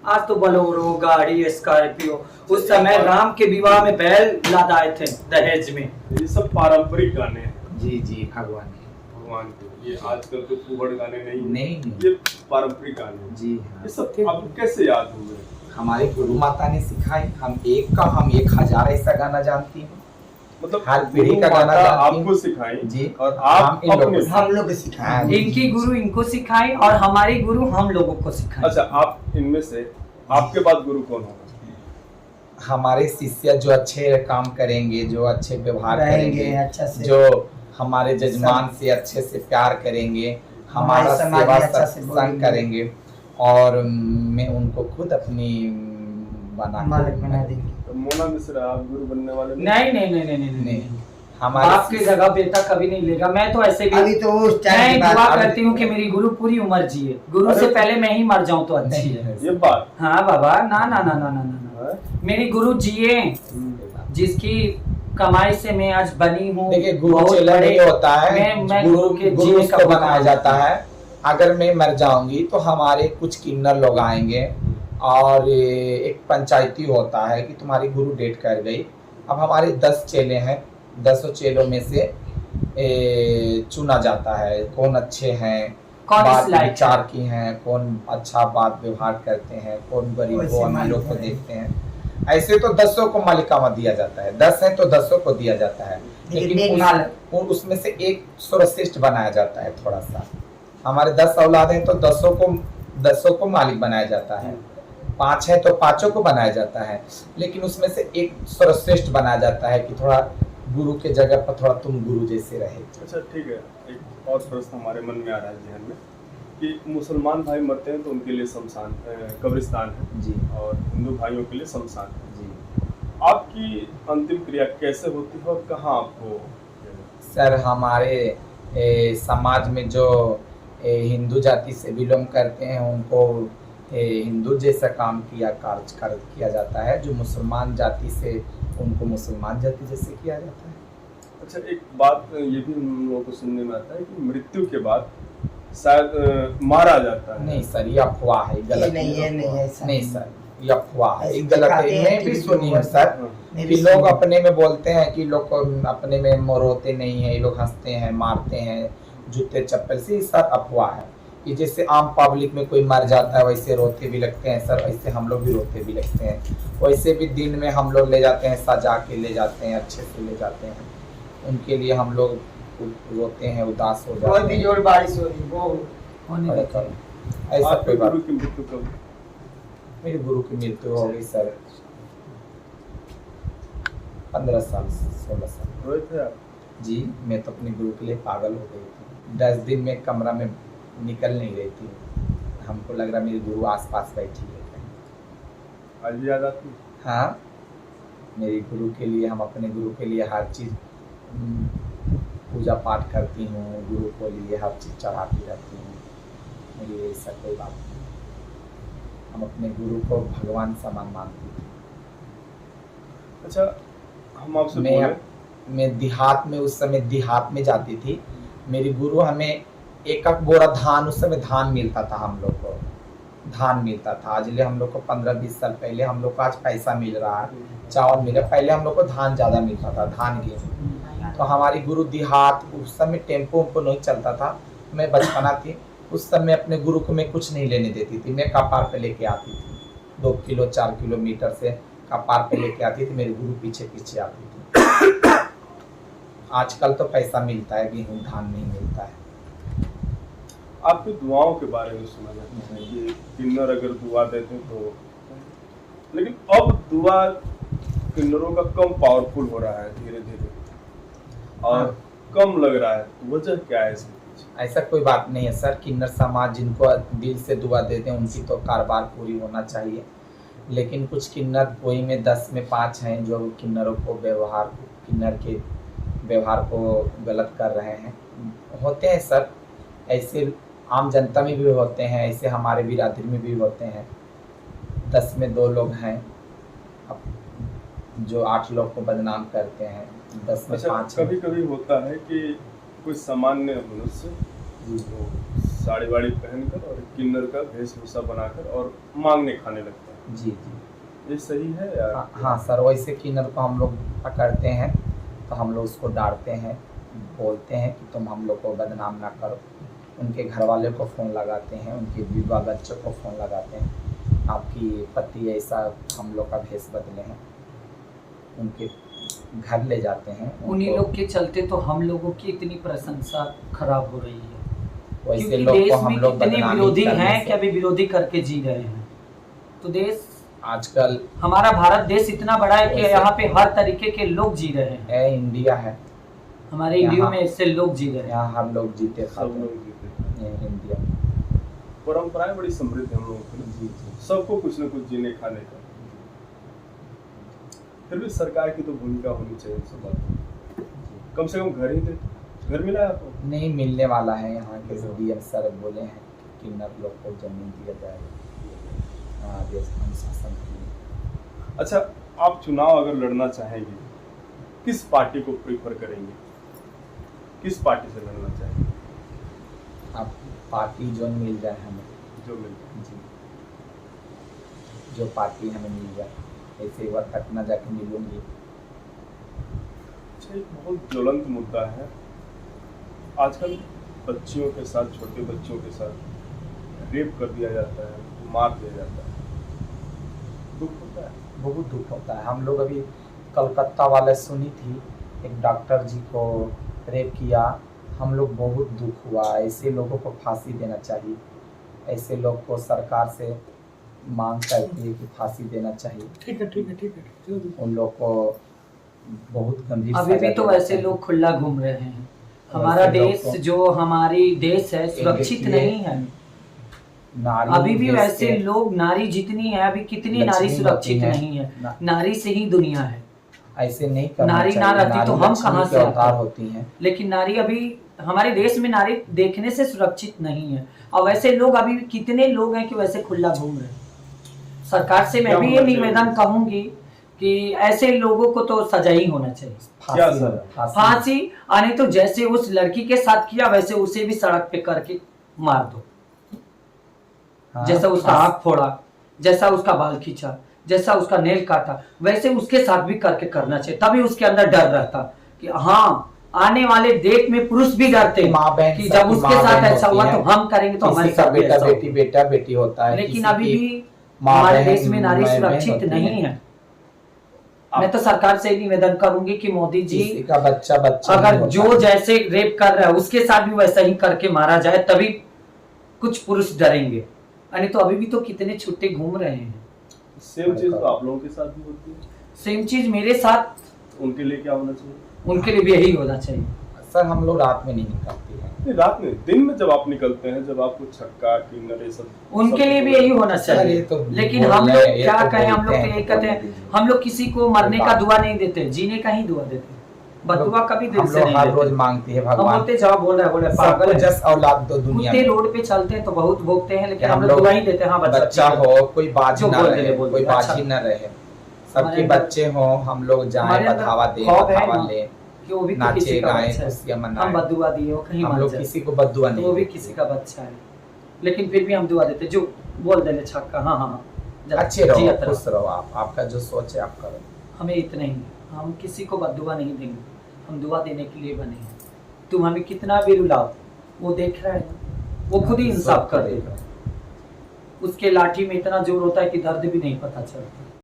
आज तो बोलेरो गाड़ी स्कॉर्पियो, उस समय राम के विवाह में बैल लादाए थे दहेज में। ये सब पारंपरिक गाने हैं जी जी भगवान भगवान के। ये आजकल के फूहड़ गाने नहीं नहीं। ये पारंपरिक गाने हैं। जी ये सब आपको कैसे याद हुए? हमारे गुरु माता ने सिखाई। हम 1000 ऐसा गाना जानती हैं। मतलब हर पीढ़ी का गुरु गाना माता जानती हैं। आपको सिखाई जी और आप हम इन लोगों अपने को- हम लोग को सिखाया। इनकी गुरु इनको सिखाई और हमारी गुरु हम लोगों को सिखाई। अच्छा, आप इनमें से आपके बाद गुरु कौन होगा? हमारे शिष्य जो अच्छे काम करेंगे, जो अच्छे व्यवहार रहेंगे करेंगे, अच्छा से, जो हमारे जजमान से अच्छे से प्यार करेंगे, हमारा हमारे समाज सेवा में अच्छा से सत्संग बोलेंगे। करेंगे और मैं उनको खुद अपनी बना मालिक बना देंगे। तो मोना मिश्रा आप गुरु बनने वाले नहीं नहीं नहीं नहीं नहीं नहीं नहीं हमारे आपकी जगह बेटा कभी नहीं लेगा। मैं तो ऐसे भी अभी तो उस टाइम मैं की बात- दुआ अभी- करती हूँ कि मेरी गुरु पूरी उम्र जिए। गुरु से पहले मैं ही मर जाऊं तो अच्छी है। ये बात हाँ बाबा, ना ना ना ना ना ना, है? मेरी गुरु जिए जिसकी कमाई से मैं आज बनी हूँ। देखिए गुरु बहुत चेला बड़े- नहीं होता है। मैं गुरु के गुरु जीने उसको का बनाया बहुत- जाता है। अगर मैं मर जाऊंगी तो हमारे कुछ किन्नर लोग आएंगे और एक पंचायती होता है कि तुम्हारी गुरु डेट कर गई। अब हमारे 10 चेले हैं, 10 चेलों में से चुना जाता है कौन अच्छे हैं, कौन बात इस लायक विचार की हैं, कौन अच्छा बात व्यवहार करते हैं, कौन गरीबों वैसे अमीरों को मालिक देखते हैं। ऐसे तो 10 को मालिकामा दिया जाता है। 10 है तो 10 को दिया जाता है। लेकिन लेकिन उसमें से एक सर्वश्रेष्ठ बनाया जाता है। थोड़ा सा हमारे 10 औलाद हैं तो 10 को मालिक बनाया जाता है। 5 है तो 5 को बनाया जाता है। लेकिन उसमें से एक सर्वश्रेष्ठ बनाया जाता है कि थोड़ा गुरु के जगह पर थोड़ा तुम गुरु जैसे रहे। अच्छा ठीक है, एक और प्रश्न हमारे मन में आ रहा है जहन में कि मुसलमान भाई मरते हैं तो उनके लिए शमशान कब्रिस्तान है जी और हिंदू भाइयों के लिए शमशान है। जी आपकी अंतिम क्रिया कैसे होती है और कहाँ आपको? सर हमारे समाज में जो हिंदू जाति से बिलोंग करते हैं उनको हिंदू जैसा काम किया जाता है। जो मुसलमान जाति से उनको मुसलमान जाति जैसे किया जाता है। अच्छा, एक बात ये भी हम लोगों को सुनने में आता है कि मृत्यु के बाद शायद मारा जाता है। नहीं सर, ये अफवाह है, गलत नहीं, ये नहीं, ऐसा नहीं नहीं। सर, ये अफवाह है, ऐसे ये गलत दिखाते है। हैं मैं भी टीवी सुनी पर। हूँ सर मैं कि भी लोग सुनी। अपने में बोलते हैं कि लोग को अपने में रोते नहीं है, ये लोग हंसते हैं, मारते हैं जूते चप्पल से। ये सर अफवाह है। कि जैसे आम पब्लिक में कोई मर जाता है वैसे रोते भी लगते हैं सर, वैसे हम लोग भी रोते भी लगते हैं। वैसे भी दिन में हम लोग ले जाते हैं, सजा के ले जाते हैं, अच्छे से ले जाते हैं। उनके लिए हम लोग रोते हैं, उदास हो बहुत जाते हैं। जोर बारिश हो रही वो होने अरे देते हैं। करो। ऐसा आपके कोई बात गुरु की मृत्यु कब? मेरे गुरु की मृत्यु हो गई सर 15 साल 16 साल। रोए थे आप? जी मैं तो अपने गुरु के लिए पागल हो गई थी। 10 दिन में कमरा में निकल नहीं रही थी। हमको लग रहा मेरी गुरु आसपास बैठी है कहीं। आज भी याद आती है? हाँ, मेरी गुरु के लिए, हम अपने गुरु के लिए हर चीज़ पूजा पाठ करती हूँ, गुरु को लिए हर चीज़ चढ़ाती रहती हूँ। मेरी ऐसा कोई बात नहीं। हम अपने गुरु को भगवान समान मानती हूँ। अच्छा, हम आपसे बोले मैं देहात में, उस समय देहात में जाती थी। मेरी गुरु हमें एक बोरा धान, उस समय धान मिलता था, हम लोग को धान मिलता था। आज ले हम लोग को 15-20 साल पहले हम लोग को आज पैसा मिल रहा है, चावल मिला। पहले हम लोग को धान ज़्यादा मिलता था, धान गेहूँ। तो हमारी गुरु देहात, उस समय टेम्पो उम्पो नहीं चलता था, मैं बचपना थी, उस समय अपने गुरु को मैं कुछ नहीं लेने देती थी, मैं कपार पे लेके आती थी, 2 किलो 4 किलोमीटर से कपार पे लेके आती थी, मेरे गुरु पीछे पीछे आती थी। आजकल तो पैसा मिलता है, गेहूं धान नहीं मिलता है। आपकी दुआओं के बारे में सुना जाता है कि किन्नर अगर दुआ देते तो, लेकिन अब दुआ किन्नरों का कम पावरफुल हो रहा है धीरे धीरे और कम लग रहा है, वजह क्या है इसमें? ऐसा कोई बात नहीं है सर, किन्नर समाज जिनको दिल से दुआ देते हैं उनकी तो कारोबार पूरी होना चाहिए, लेकिन कुछ किन्नर वही में 10 में 5 हैं जो किन्नरों को किन्नर के व्यवहार को गलत कर रहे हैं। होते हैं सर, ऐसे आम जनता में भी होते हैं, ऐसे हमारे बिरादरी में भी होते हैं। 10 में 2 लोग हैं अब जो 8 लोग को बदनाम करते हैं, 10 में 5। कभी कभी होता है कि कोई सामान्य मनुष्य साड़ी वाड़ी पहनकर और किन्नर का वेशभूषा बनाकर और मांगने खाने लगता है। जी जी, ये सही है या? हाँ सर, वैसे किन्नर को हम लोग पकड़ते हैं तो हम लोग उसको डांटते हैं, बोलते हैं कि तुम हम लोग को बदनाम ना करो। उनके घर वाले को फ़ोन लगाते हैं, उनके विधवा बच्चों को फ़ोन लगाते हैं, आपकी पति ऐसा हम लोग का भेष बदले हैं, उनके घर ले जाते हैं। उन्हीं लोग के चलते तो हम लोगों की इतनी प्रशंसा खराब हो रही है, वैसे क्योंकि लोग देश को हम में लोग कितने बदनामी विरोधी करने हैं से- कि अभी विरोधी करके जी रहे हैं। तो देश, आजकल हमारा भारत देश इतना बड़ा है कि वैसे- यहाँ पे हर तरीके के लोग जी रहे हैं। है, इंडिया है, हमारे इंडिया यहाँ- में ऐसे लोग जी रहे हैं। यहाँ हर लोग जीते सब खाते लोग जीते हैं। हैं, इंडिया। परंपराएं बड़ी समृद्ध है हम लोगों की, जी जी, सबको कुछ न कुछ जीने खाने का। फिर भी सरकार की तो भूमिका होनी चाहिए इन सब बातों, कम से कम घर ही दे। घर मिला है आपको? नहीं मिलने वाला है। यहाँ के डीएम सर बोले हैं कि किन्नर लोग को जमीन दिया जाएगा, हाँ, देश अनुशासन के लिए। अच्छा, आप चुनाव अगर लड़ना चाहेंगे किस पार्टी को प्रीफर करेंगे, किस पार्टी से लड़ना चाहेंगे? अब पार्टी जो मिल जाए हमें, जो मिल जी, जो पार्टी हमें मिल जाए, ऐसे वक्त तक न जाके मिलूंगी। अच्छा, एक बहुत ज्वलंत मुद्दा है आजकल, बच्चियों के साथ, छोटे बच्चों के साथ रेप कर दिया जाता है, मार दिया जाता है, दुख होता है। बहुत दुख होता है। हम लोग अभी कलकत्ता वाले सुनी थी, एक डॉक्टर जी को रेप किया, हम लोग बहुत दुख हुआ। ऐसे लोगों को फांसी देना चाहिए, ऐसे लोग को सरकार से मांग करती है कि फांसी देना चाहिए। ठीक है। उन लोग को बहुत गंभीर अभी सजा भी तो देना ऐसे चाहिए। लोग खुला घूम रहे हैं। हमारा वैसे लोग देश को- जो हमारी देश है सुरक्षित देखिए, नहीं है। नारी अभी भी देश वैसे के लोग, नारी जितनी है अभी कितनी लक्ष्मी नारी होती सुरक्षित है। नहीं है। ना- नारी से ही दुनिया है। ऐसे नहीं करना नारी ना चाहिए। रहती तो नारी हम लक्ष्मी कहाँ के से आते? अवतार होती हैं। लेकिन नारी अभी हमारे देश में नारी देखने से सुरक्षित नहीं है। और वैसे लोग अभी कितने लोग हैं कि वैसे खुला घूम रहे हैं। सरकार से मैं क्या भी ये होना चाहिए? निवेदन कहूंगी कि ऐसे लोगों को तो सजा ही होना चाहिए। क्या फांसी सर? फांसी आने तो जैसे उस लड़की के साथ किया वैसे उसे भी सड़क पे करके मार दो। हाँ, जैसा उसका फांसी- आँख फोड़ा, जैसा उसका बाल खींचा, जैसा उसका नेल काटा, वैसे उसके साथ भी करके करना चाहिए। तभी उसके अंदर डर रहता कि हाँ, आने वाले डेट में पुरुष भी डरते हैं माँ बहन कि सबकी जब उसके माँ साथ बहन ऐसा होती हुआ है। तो हम करेंगे तो हमारे किसी का साथ भी बेटा ऐसा बेटी, होगा। बेटा बेटी होता है। लेकिन किसी अभी की भी माँ हमारे बहन, देश में नारी बहन सुरक्षित होती नहीं है। है। मैं तो सरकार से निवेदन करूंगी कि मोदी जी, किसी का बच्चा बच्चा नहीं अगर होता जो है। जैसे रेप कर रहा है उसके साथ भी वैसा ही करके मारा जाए तभी कुछ पुरुष डरेंगे। नहीं तो अभी भी तो कितने छुट्टे घूम रहे हैं। सेम चीज तो आप लोगों के साथ भी होती है, सेम चीज मेरे साथ, उनके लिए क्या होना चाहिए? उनके लिए भी यही होना चाहिए। सर हम लोग रात में नहीं निकलते हैं। नहीं, रात में, दिन में जब आप निकलते हैं, जब आपको छक्का किन्नर ये सब, उनके लिए भी यही होना सर, चाहिए। ये तो लेकिन बोल हम रहे लोग हैं, ये क्या तो कहें, हम लोग बोलते तो हैं, यही कहते बोलने हैं, दीजिए। हम लोग किसी को मरने का बात- दुआ नहीं देते, जीने का ही दुआ देते हैं। बदुआ कभी दिल हम से लोग नहीं हर रोज देते। मांगती है हम भगवान बोलते जाओ, बोल रहे पागल सबको है। जस औलाद दो दुनिया कुत्ते में। रोड पे चलते हैं तो बहुत भोगते हैं, लेकिन हम हम लोग लोग दुआ ही देते हैं। हाँ बच्चा ठीक है। हो, कोई बाजी जो न बोल रहे, दे, बोल कोई दे, बाजी अच्छा। न रहे, हमारे सबके अंदर- बच्चे हो, हम लोग जाए हमारे अंदर बढ़ावा दे, खौफ है बढ़ावा ना, ले, कि वो भी तो नाचे किसी का गाए, बच्चा है। खुशियां हम मनाए। बदुआ दिए, वो कहीं हम मान लोग जाए। किसी को बदुआ तो नहीं वो भी देते। किसी का बच्चा है, लेकिन फिर भी हम दुआ देते, जो बोल देने छक्का, हाँ हाँ जरा अच्छे रहो, जियत रहो। खुश रहो, आप आपका जो सोच है आप करो। हमें इतना ही, हम किसी को बदुआ नहीं देंगे, हम दुआ देने के लिए बने हैं। तुम हमें कितना भी रुलाओ, वो देख रहा है ना, वो खुद ही इंसाफ कर देगा। उसके लाठी में इतना जोर होता है कि दर्द भी नहीं पता चलता।